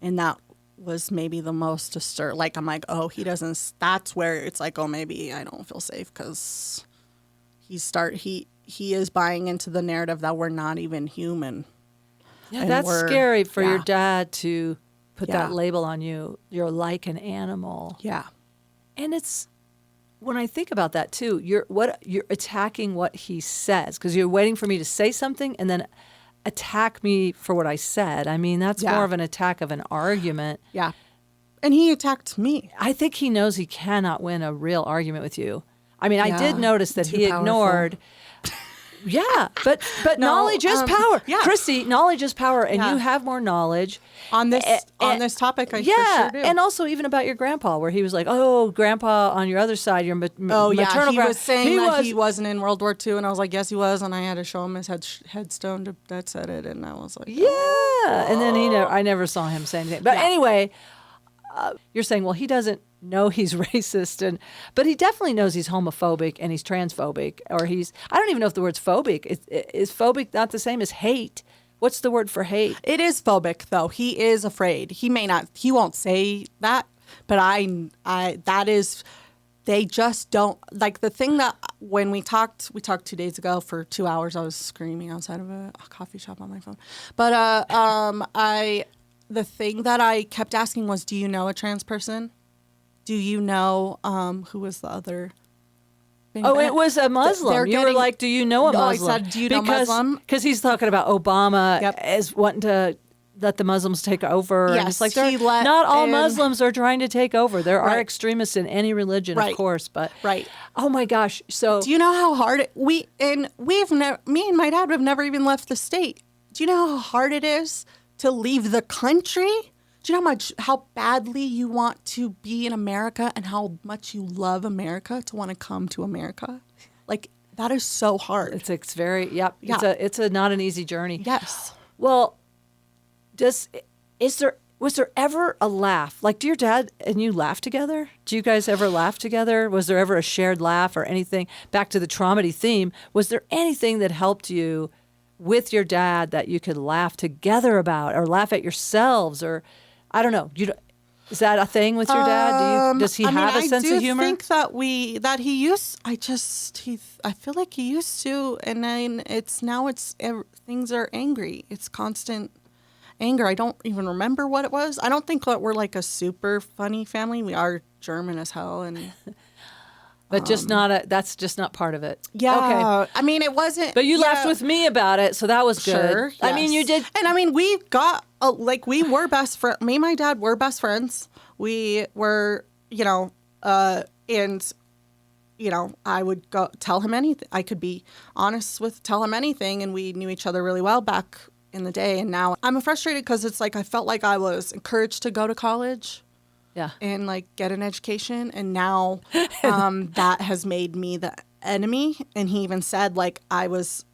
And that was maybe the most disturbing. Like, I'm like, oh, he doesn't. That's where it's like, oh, maybe I don't feel safe because he is buying into the narrative that we're not even human. Yeah, that's scary for your yeah. dad to put Yeah. that label on you. You're like an animal. Yeah. And it's, when I think about that too, you're attacking what he says because you're waiting for me to say something and then attack me for what I said. I mean, that's Yeah. more of an attack of an argument. Yeah. And he attacked me. I think he knows he cannot win a real argument with you. I mean, I Yeah, did notice that too he powerful. ignored. Yeah, but No, knowledge is power. yeah. Christy, knowledge is power, and Yeah. you have more knowledge. On this topic, I for sure do. And also even about your grandpa, where he was like, "Oh, grandpa, on your other side, your maternal he grandpa." was saying that he wasn't in World War II, and I was like, yes, he was, and I had to show him his headstone that said it, and I was like, Yeah, and then I never saw him say anything. But Yeah. anyway, you're saying, well, he doesn't know he's racist, but he definitely knows he's homophobic and he's transphobic, or I don't even know if the word's phobic. Is phobic not the same as hate? What's the word for hate? It is phobic, though. He is afraid. He won't say that, but they just don't, like the thing that when we talked 2 days ago for 2 hours, I was screaming outside of a coffee shop on my phone. But the thing that I kept asking was, do you know a trans person? Do you know, who was the other? Oh, it was a Muslim. You were like, do you know a Muslim? I said, do you know Muslim? Because he's talking about Obama Yep. as wanting to let the Muslims take over. And Yes, it's like, he let not all in- Muslims are trying to take over. There are Right. extremists in any religion, of Right. course. But Right. oh my gosh. So Do you know how hard me and my dad have never even left the state. Do you know how hard it is to leave the country? Do you know how badly you want to be in America and how much you love America to want to come to America? Like, that is so hard. it's very, yep. Yeah. It's a not an easy journey. Yes. Well, was there ever a laugh? Like, do your dad and you laugh together? Do you guys ever laugh together? Was there ever a shared laugh or anything? Back to the traumedy theme, was there anything that helped you with your dad that you could laugh together about or laugh at yourselves? Or, I don't know. Is that a thing with your dad? Does he have a sense of humor? I think that he used. I feel like he used to, and then things are angry. It's constant anger. I don't even remember what it was. I don't think that we're like a super funny family. We are German as hell, and but that's just not part of it. yeah. Okay. I mean, it wasn't. But you yeah. laughed with me about it, so that was good. Sure. I mean, you did. And I mean, we got we were best friends. Me and my dad were best friends. We were, and I would go tell him anything. I could be honest tell him anything, and we knew each other really well back in the day. And now I'm frustrated because it's like I felt like I was encouraged to go to college. Yeah. And like get an education, and now that has made me the enemy. And he even said like I was,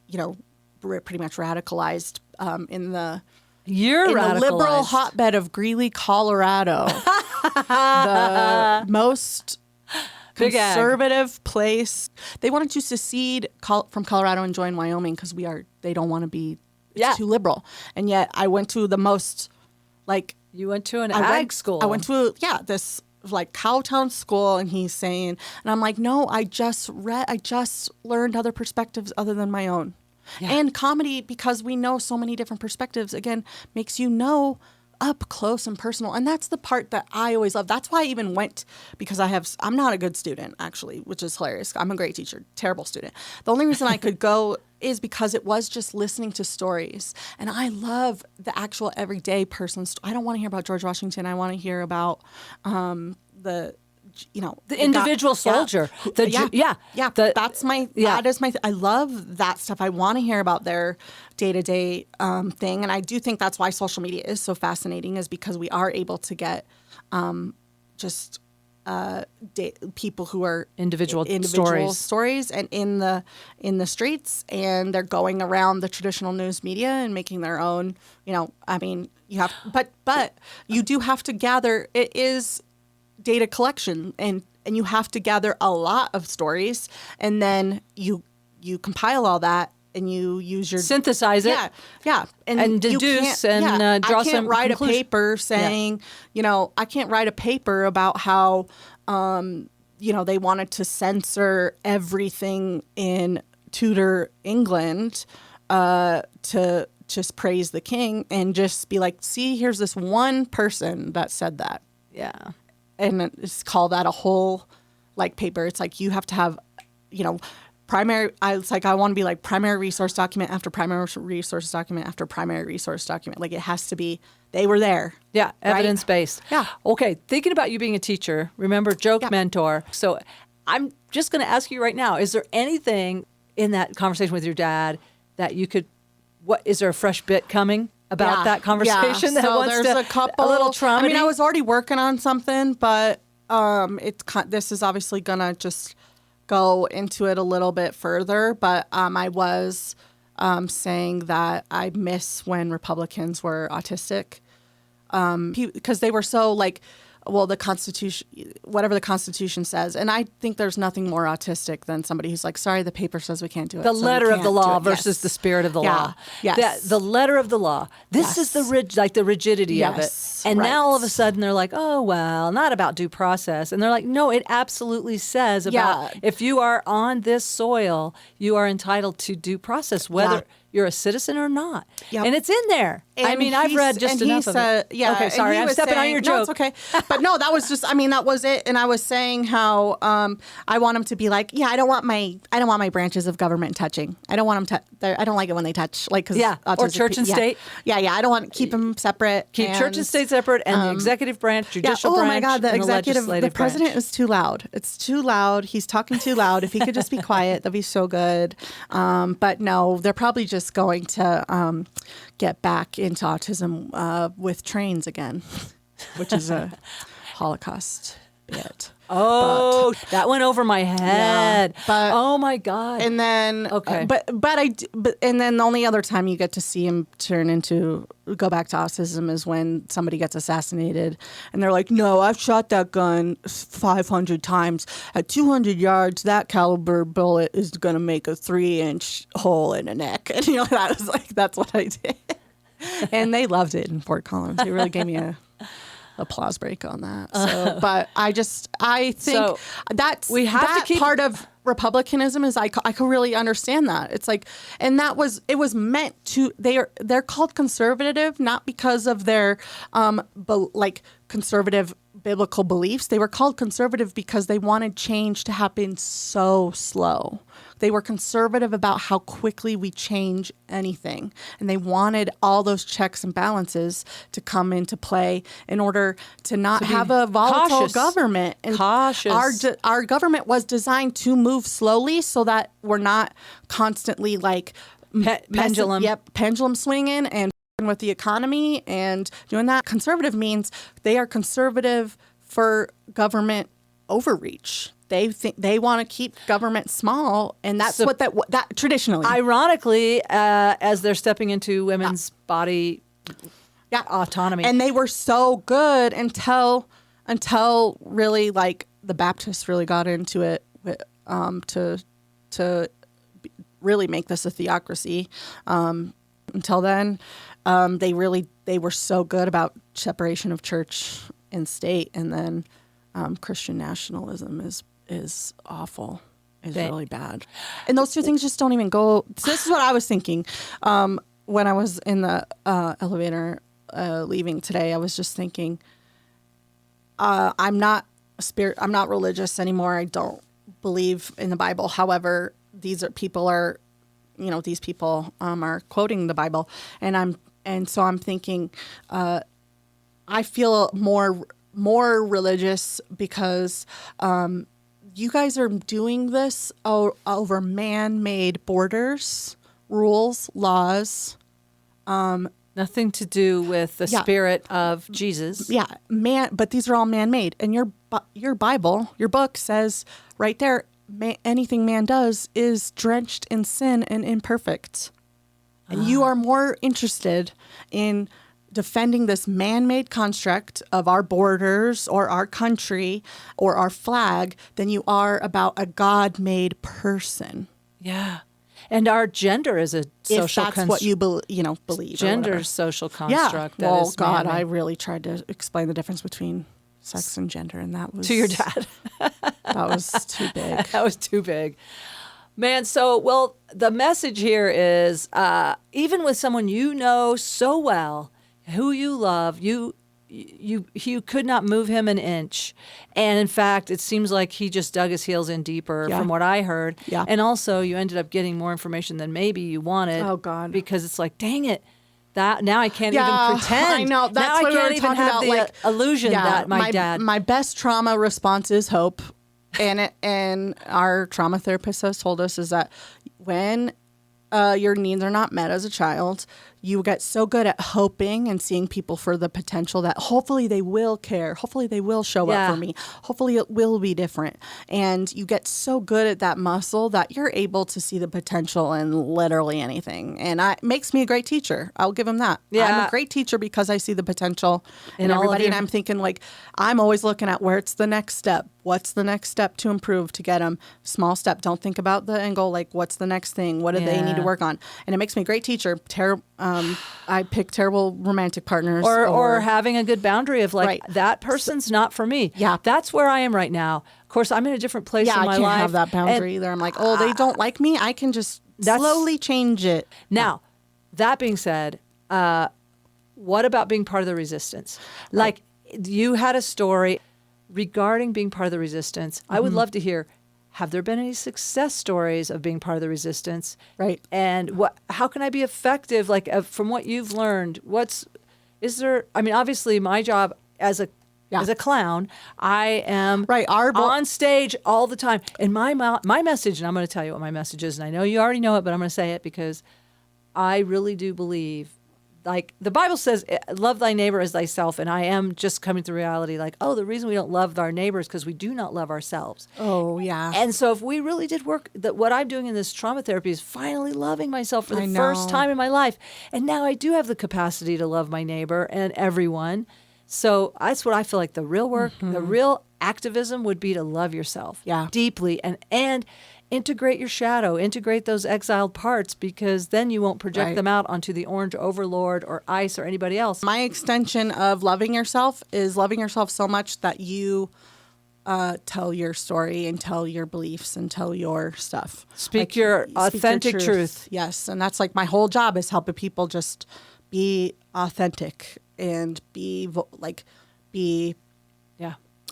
pretty much radicalized in the liberal hotbed of Greeley, Colorado, the most Big ag. conservative place. They wanted to secede from Colorado and join Wyoming because they don't want to be too liberal. And yet I went to the most You went to an ag school. I went to this like cowtown school, and he's saying, and I'm like, no, I just learned other perspectives other than my own. Yeah. And comedy, because we know so many different perspectives, again, makes you know up close and personal. And that's the part that I always love. That's why I even went, because I'm not a good student, actually, which is hilarious. I'm a great teacher, terrible student. The only reason I could go is because it was just listening to stories. And I love the actual everyday person. I don't want to hear about George Washington. I want to hear about the individual soldier. I love that stuff. I want to hear about their day-to-day thing. And I do think that's why social media is so fascinating, is because we are able to get people who are individual stories and in the streets, and they're going around the traditional news media and making their own, you have, but you do have to gather. It is data collection, and you have to gather a lot of stories, and then you compile all that, and you use your synthesize it, and deduce and draw some. I can't write a paper saying, I can't write a paper about how, they wanted to censor everything in Tudor England, to just praise the king, and just be like, see, here's this one person that said that. Yeah. And just call that a whole paper. It's like you have to have, primary. I want to be like primary resource document after primary resource document after primary resource document. Like, it has to be, they were there. Yeah, evidence based. Yeah. Okay, thinking about you being a teacher, remember joke mentor. So I'm just going to ask you right now, is there anything in that conversation with your dad that you could, is there a fresh bit coming about that conversation? Yeah. That so wants there's to, a couple, a little trauma. I was already working on something, but this is obviously going to just go into it a little bit further. But I was saying that I miss when Republicans were autistic, because they were so the Constitution, whatever the Constitution says. And I think there's nothing more autistic than somebody who's like, sorry, the paper says we can't do it. The letter of the law versus the spirit of the law. Yes. The letter of the law. This is the rigidity of it. And now all of a sudden they're like, oh, well, not about due process. And they're like, no, it absolutely says about if you are on this soil, you are entitled to due process, whether you're a citizen or not. Yep. And it's in there. And I've read just enough of it. Yeah. Okay, sorry, I'm stepping on your joke. No, it's okay. But no, that was just, that was it. And I was saying how I want them to be like, I don't want my branches of government touching. I don't want them I don't like it when they touch. Or church and state. Yeah. I don't want to keep them separate. Keep church and state separate, and the executive branch, judicial branch, oh my God, the legislative president branch. is too loud. It's too loud. He's talking too loud. If he could just be quiet, that'd be so good. But no, they're probably just going to get back into autism with trains again, which is a Holocaust bit. Oh, that went over my head. Yeah, but, oh my God. And then, but the only other time you get to see him go back to autism is when somebody gets assassinated, and they're like, "No, I've shot that gun 500 times at 200 yards. That caliber bullet is going to make a 3-inch hole in a neck." And I was like, "That's what I did," and they loved it in Fort Collins. They really gave me a applause break on that. So, but I think that's part of republicanism is I can really understand that. It's like, and it was meant to, they're called conservative, not because of their conservative biblical beliefs. They were called conservative because they wanted change to happen so slow. They were conservative about how quickly we change anything. And they wanted all those checks and balances to come into play in order to not have a volatile government. And our government was designed to move slowly so that we're not constantly pendulum swinging and with the economy and doing that. Conservative means they are conservative for government overreach. They think they want to keep government small, and that's what that traditionally. Ironically, as they're stepping into women's body autonomy, and they were so good until really the Baptists really got into it to really make this a theocracy. Until then, they were so good about separation of church and state, and then Christian nationalism is awful. Is really bad. And those two things just don't even go. So this is what I was thinking when I was in the elevator leaving today. I was just thinking, I'm not religious anymore. I don't believe in the Bible. However, people are these people are quoting the Bible, and so I'm thinking, I feel more religious because you guys are doing this over man-made borders, rules, laws. Nothing to do with the spirit of Jesus. Yeah, but these are all man-made. And your Bible, your book says right there, anything man does is drenched in sin and imperfect. And you are more interested in defending this man-made construct of our borders or our country or our flag than you are about a God-made person. Yeah. And our gender is a social if that's what you believe. Gender's social construct. Yeah. That Well, is God, man-made. I really tried to explain the difference between sex and gender, and that was To your dad. that was too big. That was too big. Man, so, the message here is even with someone you know so well, who you love, you could not move him an inch. And in fact, it seems like he just dug his heels in deeper from what I heard. Yeah. And also you ended up getting more information than maybe you wanted. Oh, God. Because it's like, dang it. That now I can't Yeah, even pretend. I know. That's now what I can't we were even talking have about, the like, illusion that my dad. My best trauma response is hope, and our trauma therapist has told us is that when your needs are not met as a child, you get so good at hoping and seeing people for the potential that hopefully they will care. Hopefully they will show up for me. Hopefully it will be different. And you get so good at that muscle that you're able to see the potential in literally anything. And it makes me a great teacher. I'll give him that. Yeah. I'm a great teacher because I see the potential in all of everybody. your- And I'm thinking, like, I'm always looking at where's the next step. What's the next step to improve to get them? Small step. Don't think about the end goal. Like, what's the next thing? What do they need to work on? And it makes me a great teacher. I pick terrible romantic partners. Or having a good boundary of like, that person's not for me. Yeah. That's where I am right now. Of course, I'm in a different place in I my can't life. have that boundary either. I'm like, oh, they don't like me. I can just slowly change it. Now, that being said, what about being part of the resistance? Like, you had a story regarding being part of the resistance. I would love to hear, have there been any success stories of being part of the resistance? Right. And how can I be effective? Like, from what you've learned, obviously my job as a clown, I am on stage all the time. And my message, and I'm going to tell you what my message is, and I know you already know it, but I'm going to say it because I really do believe, like the Bible says, love thy neighbor as thyself. And I am just coming to reality like, the reason we don't love our neighbor is because we do not love ourselves. Oh, yeah. And so if we really did work, what I'm doing in this trauma therapy is finally loving myself for the first time in my life. And now I do have the capacity to love my neighbor and everyone. So that's what I feel like the real work, the real activism would be to love yourself deeply and integrate your shadow, integrate those exiled parts, because then you won't project them out onto the orange overlord or ICE or anybody else. My extension of loving yourself is loving yourself so much that you tell your story and tell your beliefs and tell your stuff. Speak your authentic truth. Yes. And that's like my whole job is helping people just be authentic and be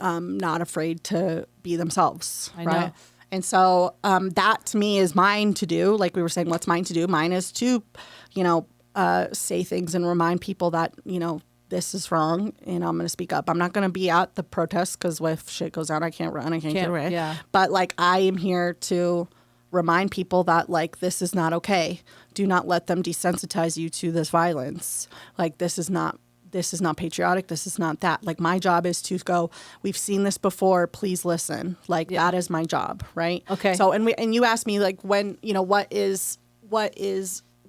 not afraid to be themselves. I know. Right? And so that to me is mine to do. Like we were saying, what's mine to do? Mine is to, say things and remind people that, this is wrong and I'm going to speak up. I'm not going to be at the protest because if shit goes down, I can't run. I can't get away. Yeah. But like I am here to remind people that like this is not okay. Do not let them desensitize you to this violence. Like this is not patriotic. This is not that. Like my job is to go, we've seen this before. Please listen. Like that is my job. Right. Okay. So, and you asked me like when,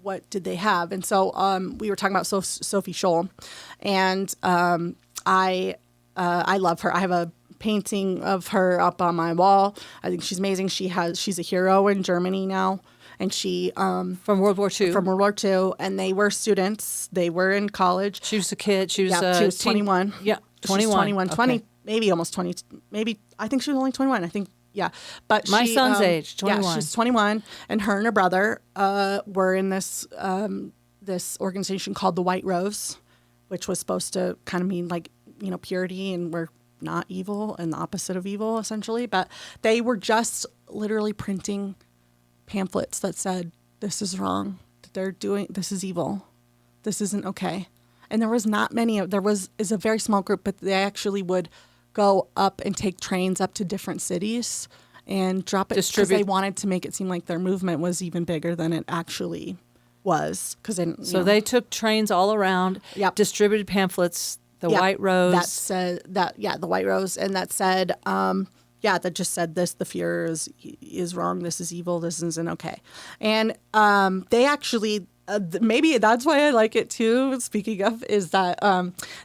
what did they have? And so, we were talking about Sophie Scholl and, I love her. I have a painting of her up on my wall. I think she's amazing. She's a hero in Germany now. And she from World War II. From World War II, and they were students. They were in college. She was a kid. She was 21. Yeah, 21. She's 21, Okay. 20, maybe almost 20. Maybe I think she was only 21. I think But my son's age, 21. Yeah, she's 21, and her and her brother were in this this organization called the White Rose, which was supposed to kind of mean like purity, and we're not evil and the opposite of evil essentially. But they were just literally printing pamphlets that said this is wrong. This is evil. This isn't okay. And there was not many. Is a very small group, but they actually would go up and take trains up to different cities and drop it because they wanted to make it seem like their movement was even bigger than it actually was. They took trains all around, distributed pamphlets, the White Rose. That said the White Rose, and that said, that just said this: the Fuhrer is wrong. This is evil. This isn't okay. And they actually. Maybe that's why I like it too. Speaking of, is that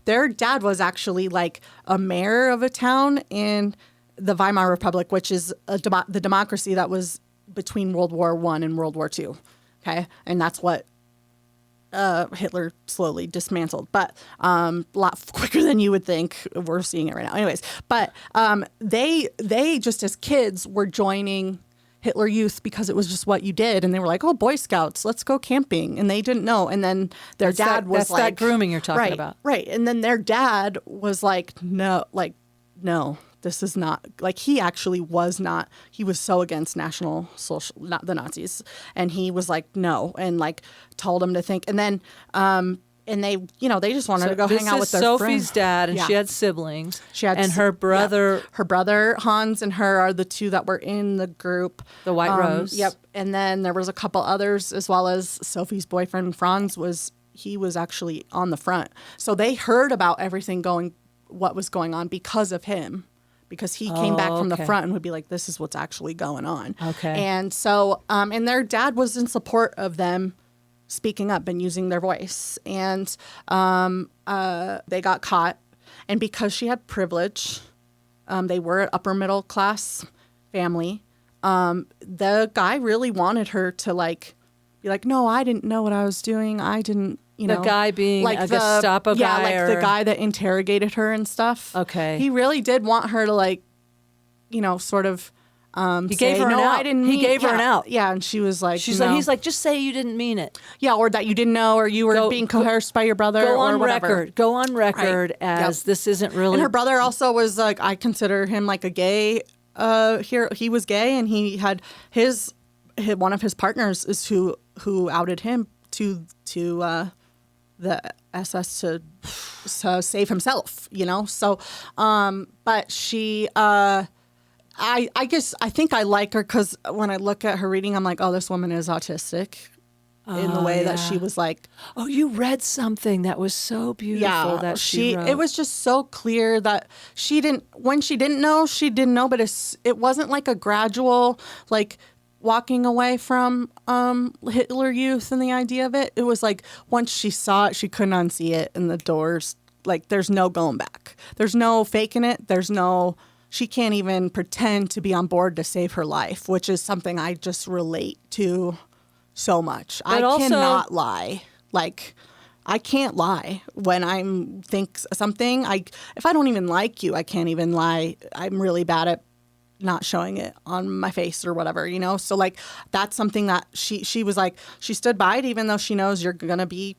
their dad was actually like a mayor of a town in the Weimar Republic, which is the democracy that was between World War I and World War II. Okay, and that's what Hitler slowly dismantled, but a lot quicker than you would think. We're seeing it right now, anyways. But they just as kids were joining Hitler Youth because it was just what you did, and they were like, "Oh, Boy Scouts, let's go camping," and they didn't know. And then their dad was that's that grooming you're talking about, right? And then their dad was like, "No, this is not like." He actually was not. He was so against National Social, not the Nazis, and he was like, "No," and like told him to think. And then and they just wanted to go hang out with their Sophie's friends. dad, and she had siblings. And her brother. Yep. Her brother, Hans, and her are the two that were in the group. The White Rose. Yep. And then there was a couple others, as well as Sophie's boyfriend, Franz, was actually on the front. So they heard about everything what was going on because of him. Because he came back from the front and would be like, this is what's actually going on. Okay. And so, and their dad was in support of them speaking up and using their voice. And they got caught. And because she had privilege, they were an upper middle class family. The guy really wanted her to be like, no, I didn't know what I was doing. I didn't, The guy being like a Gestapo guy? Yeah, the guy that interrogated her and stuff. Okay. He really did want her to sort of he gave her an out. He gave her an out. Yeah, and she was like, he's like, just say you didn't mean it. Yeah, or that you didn't know, or you were being coerced by your brother, or whatever. Go on record as this isn't really. And her brother also was like, I consider him like a gay. He was gay, and he had one of his partners is who outed him to the SS to save himself. So, but she. I guess I think I like her because when I look at her reading, I'm like, oh, this woman is autistic in the way that she was like. Oh, you read something that was so beautiful that she wrote. It was just so clear that when she didn't know, but it wasn't like a gradual, like walking away from Hitler Youth and the idea of it. It was like once she saw it, she couldn't unsee it, and the doors, like there's no going back. There's no faking it. She can't even pretend to be on board to save her life, which is something I just relate to so much. I cannot lie. Like, I can't lie when I think something. If I don't even like you, I can't even lie. I'm really bad at not showing it on my face or whatever, So, like, that's something that she was like, she stood by it even though she knows you're going to be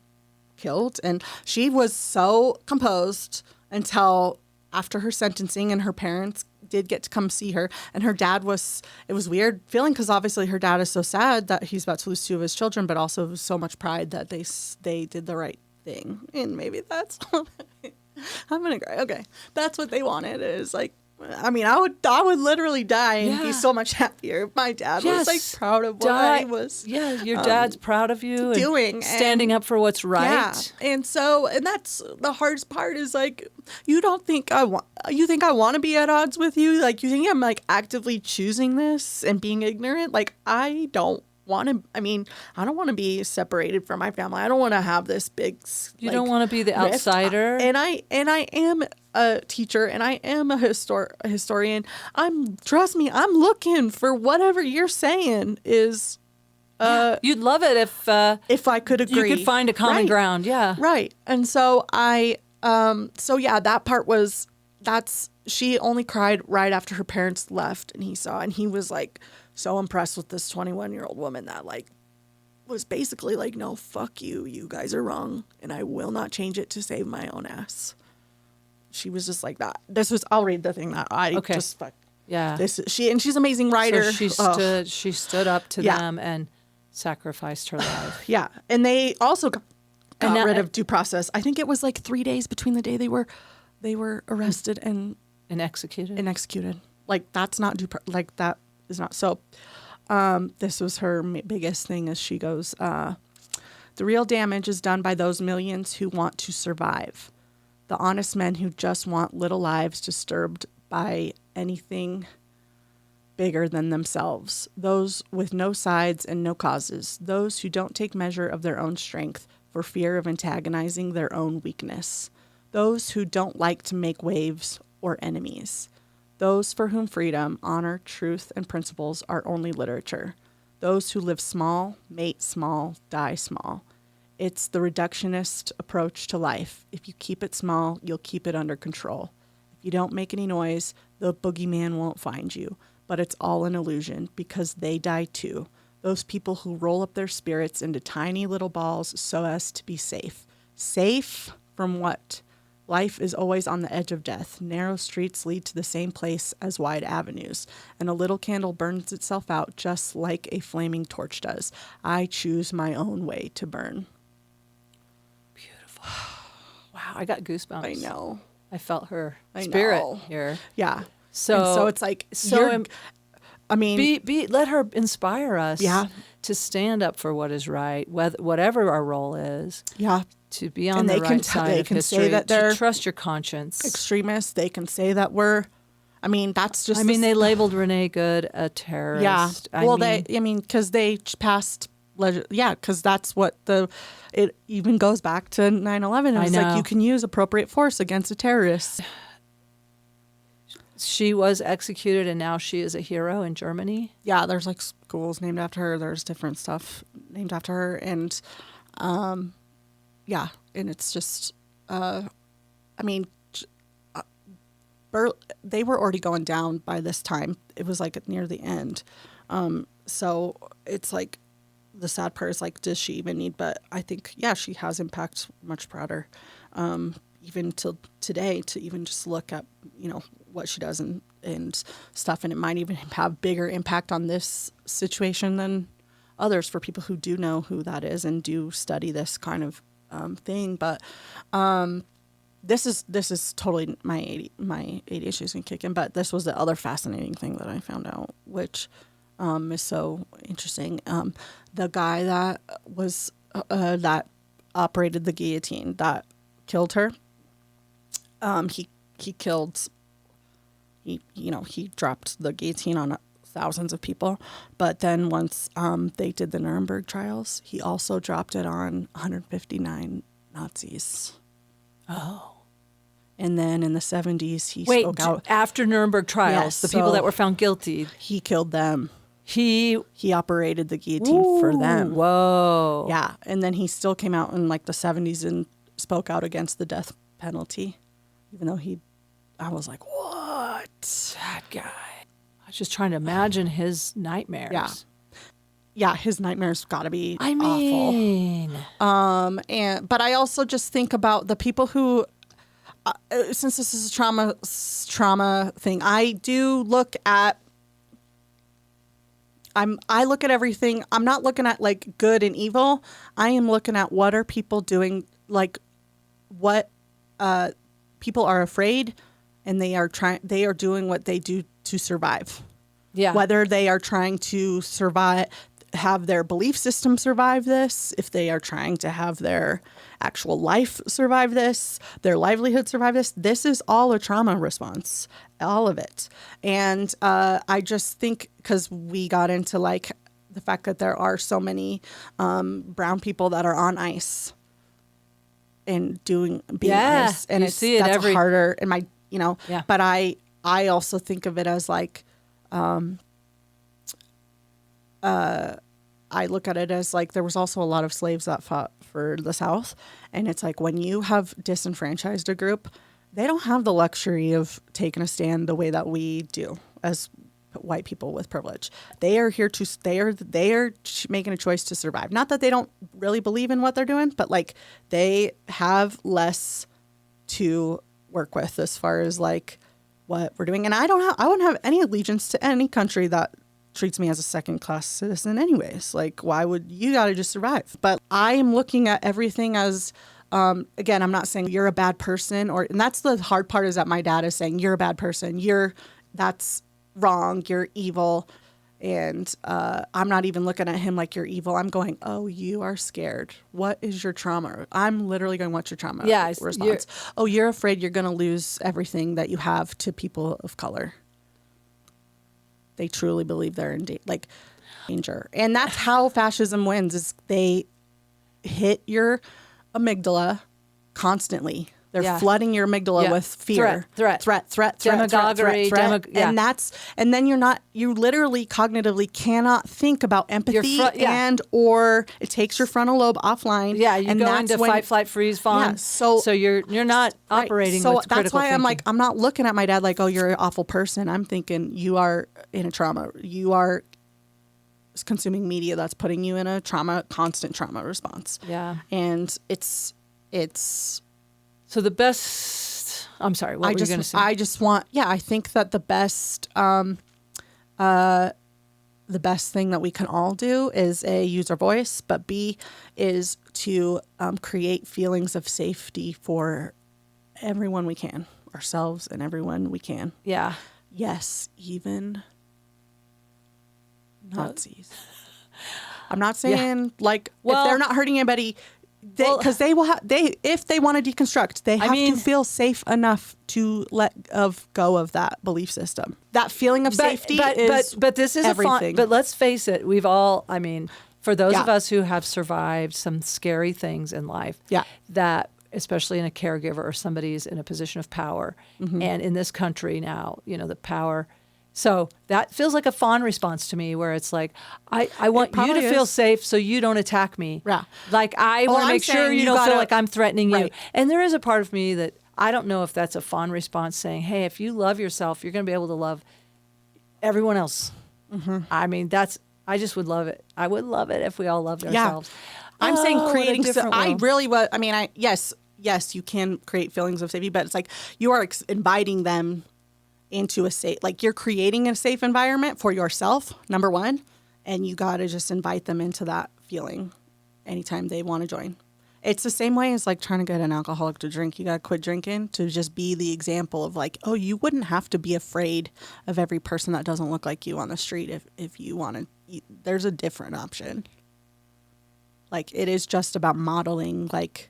killed. And she was so composed until after her sentencing, and her parents did get to come see her, and her dad it was weird feeling because obviously her dad is so sad that he's about to lose 2 of his children, but also so much pride that they did the right thing. And maybe that's, I'm going to cry. Okay. That's what they wanted, is like, I mean, I would literally die and be so much happier if my dad was like proud of what I was. Yeah, your dad's proud of you doing, and standing up for what's right. Yeah. And that's the hardest part is like, you think I want to be at odds with you? Like, you think I'm like actively choosing this and being ignorant? Like, I don't want to. I mean, I don't want to be separated from my family. I don't want to have this big. You don't want to be the outsider. And I am a teacher, and I am a historian. Trust me, I'm looking for whatever you're saying is. You'd love it if I could agree. You could find a common ground. Yeah. Right. And so that part was. She only cried right after her parents left, and he was like so impressed with this 21-year-old woman that like was basically like, no, fuck you. You guys are wrong, and I will not change it to save my own ass. She was just like that. I'll read the thing that I just fuck. Yeah. She's an amazing writer. So she stood up to them, and sacrificed her life. Yeah. And they also got now- rid of due process. I think it was like 3 days between the day they were arrested and executed. Like that's not like that is not. So this was her biggest thing as she goes, the real damage is done by those millions who want to survive. The honest men who just want little lives disturbed by anything bigger than themselves. Those with no sides and no causes. Those who don't take measure of their own strength for fear of antagonizing their own weakness. Those who don't like to make waves or enemies. Those for whom freedom, honor, truth, and principles are only literature. Those who live small, mate small, die small. It's the reductionist approach to life. If you keep it small, you'll keep it under control. If you don't make any noise, the boogeyman won't find you. But it's all an illusion because they die too. Those people who roll up their spirits into tiny little balls so as to be safe. Safe from what? Life is always on the edge of death. Narrow streets lead to the same place as wide avenues, and a little candle burns itself out just like a flaming torch does. I choose my own way to burn. Beautiful. Wow, I got goosebumps. I know. I felt her I spirit know. here. Yeah. So it's like, let her inspire us Yeah. to stand up for what is right, whatever our role is. Yeah. To be on And the they can right side they of can history, say that they're to trust your conscience. extremists. They can say that that's just. They labeled Renee Good a terrorist. Yeah. Because they passed. Because that's what it even goes back to 9/11. It's like you can use appropriate force against a terrorist. She was executed, and now she is a hero in Germany. Yeah, there's like schools named after her. There's different stuff named after her, and yeah, and it's just, they were already going down by this time. It was like near the end. So it's like the sad part is like, does she even need? But I think, yeah, she has impact. Much prouder, even till today, to even just look at, what she does and stuff. And it might even have bigger impact on this situation than others for people who do know who that is and do study this kind of thing. But this is totally my ADHD is gonna kick in. But this was the other fascinating thing that I found out, which is so interesting. The guy that was that operated the guillotine that killed her. He dropped the guillotine on thousands of people, but then once they did the Nuremberg trials, he also dropped it on 159 Nazis. Oh. And then in the 70s, he Wait, spoke out. after Nuremberg trials, Yes, the people so that were found guilty. He killed them. He operated the guillotine for them. Whoa. Yeah, and then he still came out in like the 70s and spoke out against the death penalty, even though I was like, what? That guy. I was just trying to imagine his nightmares. Yeah. Yeah, his nightmares got to be awful. But I also just think about the people who, since this is a trauma thing, I do look at. I look at everything. I'm not looking at like good and evil. I am looking at what are people doing, like what people are afraid, and they are doing what they do to survive. Yeah. Whether they are trying to survive, have their belief system survive this, if they are trying to have their actual life survive this, their livelihood survive this. This is all a trauma response, all of it. And I just think because we got into like the fact that there are so many brown people that are on ice and being ice, and you see it that's every harder. And Yeah. But I also think of it as like. I look at it as like there was also a lot of slaves that fought for the South. And it's like when you have disenfranchised a group, they don't have the luxury of taking a stand the way that we do as white people with privilege. They are here they are making a choice to survive. Not that they don't really believe in what they're doing, but like they have less to work with as far as like what we're doing. And I wouldn't have any allegiance to any country that treats me as a second-class citizen anyways. Like, why would you got to just survive? But I am looking at everything as, again, I'm not saying you're a bad person, and that's the hard part, is that my dad is saying you're a bad person. That's wrong. You're evil. And I'm not even looking at him like you're evil. I'm going, oh, you are scared. What is your trauma? I'm literally going, what's your trauma response? You're afraid you're going to lose everything that you have to people of color. They truly believe they're in danger. And that's how fascism wins, is they hit your amygdala constantly. They're flooding your amygdala with fear, threat, demagoguery, and then you literally cognitively cannot think about empathy or it takes your frontal lobe offline. Yeah, you go into fight, flight, freeze, fawn. Yeah, so you're not operating with critical that's why thinking. I'm like, I'm not looking at my dad like, oh, you're an awful person. I'm thinking you are in a trauma. You are consuming media that's putting you in a constant trauma response. Yeah, and it's. So the best, I'm sorry, what were you going to say? I think that the best thing that we can all do is A, use our voice, but B, is to create feelings of safety for everyone we can, ourselves and everyone we can. Yeah. Yes, even Nazis. I'm not saying if they're not hurting anybody, because if they want to deconstruct, they have to feel safe enough to let go of that belief system. That feeling of safety is but this is everything. But let's face it, we've all. I mean, for those of us who have survived some scary things in life, that especially in a caregiver or somebody's in a position of power, and in this country now, the power. So that feels like a fawn response to me, where it's like, I want you to feel safe so you don't attack me. Yeah. Like, I want to make sure you don't feel like I'm threatening you. And there is a part of me that I don't know if that's a fawn response saying, hey, if you love yourself, you're going to be able to love everyone else. I mean, I just would love it. I would love it if we all loved ourselves. I'm saying creating, world. Yes, you can create feelings of safety, but it's like you are inviting them into a safe, like you're creating a safe environment for yourself, number one, and you got to just invite them into that feeling anytime they want to join. It's the same way as like trying to get an alcoholic to drink. You got to quit drinking to just be the example of like, oh, you wouldn't have to be afraid of every person that doesn't look like you on the street if you want to. There's a different option. Like, it is just about modeling like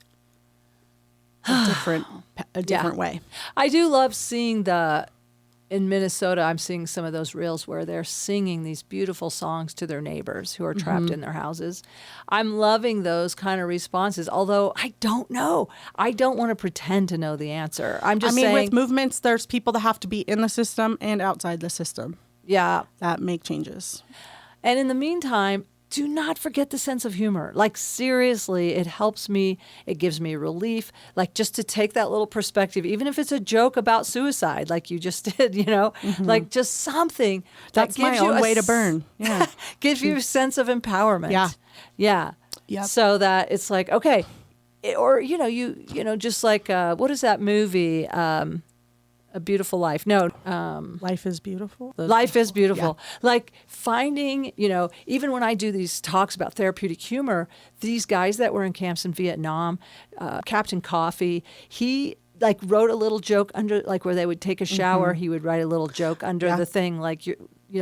a different way. I do love seeing in Minnesota, I'm seeing some of those reels where they're singing these beautiful songs to their neighbors who are trapped in their houses. I'm loving those kind of responses, although I don't know. I don't want to pretend to know the answer. I'm just saying, with movements, there's people that have to be in the system and outside the system. Yeah. That make changes. And in the meantime, do not forget the sense of humor. Like, seriously, it helps me. It gives me relief. Like, just to take that little perspective, even if it's a joke about suicide, like you just did, like just something that's that gives my you own way to burn. Yeah. Gives you a sense of empowerment. Yeah. Yeah. Yep. So that it's like, okay, or, just like, what is that movie? A Beautiful Life. No. Life is Beautiful. Life is Beautiful. Yeah. Like, finding, even when I do these talks about therapeutic humor, these guys that were in camps in Vietnam, Captain Coffee, he like wrote a little joke under, like where they would take a shower, he would write a little joke under the thing, like,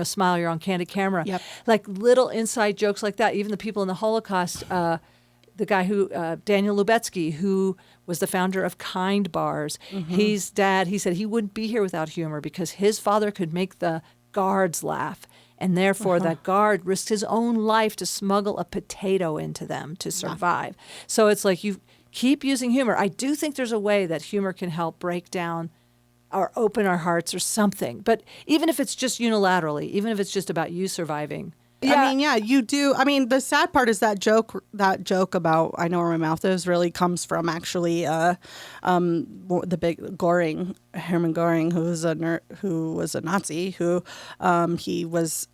smile, you're on candid camera. Yep. Like little inside jokes like that. Even the people in the Holocaust, the guy who, Daniel Lubetzky, who was the founder of Kind Bars. His dad, he said he wouldn't be here without humor because his father could make the guards laugh. And therefore, that guard risked his own life to smuggle a potato into them to survive. So it's like you keep using humor. I do think there's a way that humor can help break down or open our hearts or something. But even if it's just unilaterally, even if it's just about you surviving, you do. I mean, the sad part is that joke about I know where my mouth is really comes from actually the big Göring, Hermann Göring, who was a Nazi, who he was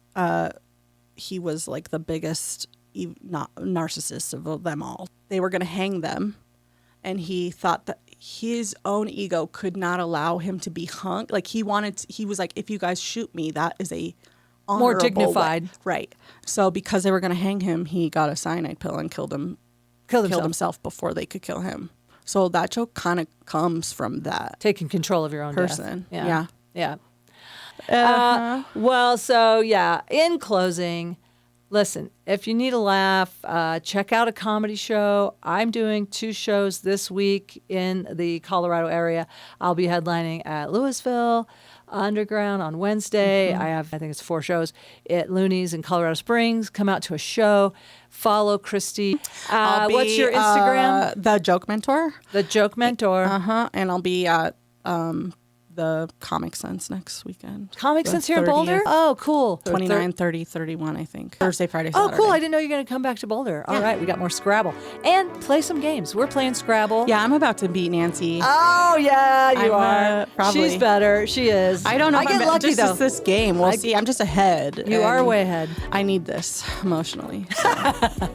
like the biggest narcissist of them all. They were going to hang them, and he thought that his own ego could not allow him to be hung. Like he was like, if you guys shoot me, that is a More honorable dignified. way. Right. So because they were going to hang him, he got a cyanide pill and killed himself before they could kill him. So that joke kind of comes from that Taking control of your own person. death. Yeah. Uh-huh. So in closing, listen, if you need a laugh, check out a comedy show. I'm doing 2 shows this week in the Colorado area. I'll be headlining at Louisville Underground on Wednesday. I think it's 4 shows at Looney's in Colorado Springs. Come out to a show. Follow Christie. What's your Instagram? The Joke Mentor. The Joke Mentor. And I'll be at the Comic Sense next weekend. Comic The Sense here in 30th. Boulder? Oh, cool. 29, 30, 31, I think. Thursday, Friday, Saturday. Oh, cool. I didn't know you were going to come back to Boulder. All right. We got more Scrabble. And play some games. We're playing Scrabble. Yeah, I'm about to beat Nancy. Oh, yeah, you are. Probably. She's better. She is. I don't know. I get lucky, just though. this game. We'll see. I'm just ahead. You are and way ahead. I need this emotionally.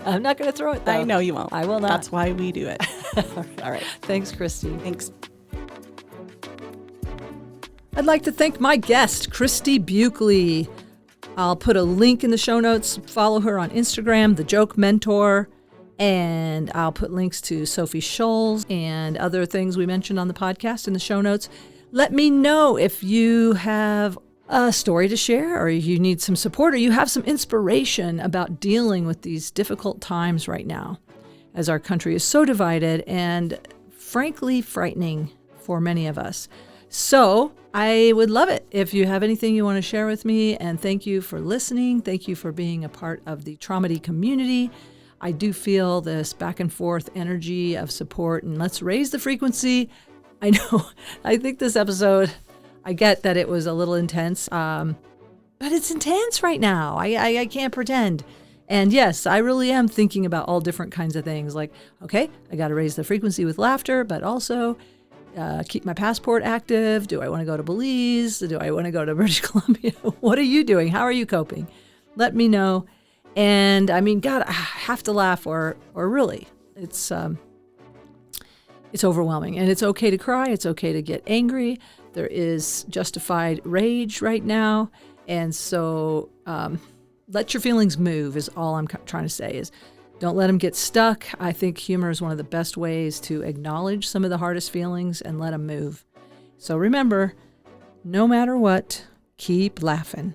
I'm not going to throw it, though. I know you won't. I will not. That's why we do it. All right. Thanks, Christy. Thanks. I'd like to thank my guest, Christie Buchele. I'll put a link in the show notes. Follow her on Instagram, The Joke Mentor. And I'll put links to Sophie Scholl and other things we mentioned on the podcast in the show notes. Let me know if you have a story to share or you need some support or you have some inspiration about dealing with these difficult times right now as our country is so divided and frankly frightening for many of us. So I would love it if you have anything you want to share with me. And thank you for listening. Thank you for being a part of the Traumedy community. I do feel this back and forth energy of support, and let's raise the frequency. I know, I think this episode, I get that it was a little intense, but it's intense right now. I can't pretend. And yes, I really am thinking about all different kinds of things like, okay, I got to raise the frequency with laughter, but also keep my passport active. Do I want to go to Belize? Do I want to go to British Columbia? What are you doing? How are you coping? Let me know. And I mean, God, I have to laugh or really, it's overwhelming. And it's okay to cry. It's okay to get angry. There is justified rage right now. And so let your feelings move is all I'm trying to say is don't let them get stuck. I think humor is one of the best ways to acknowledge some of the hardest feelings and let them move. So remember, no matter what, keep laughing.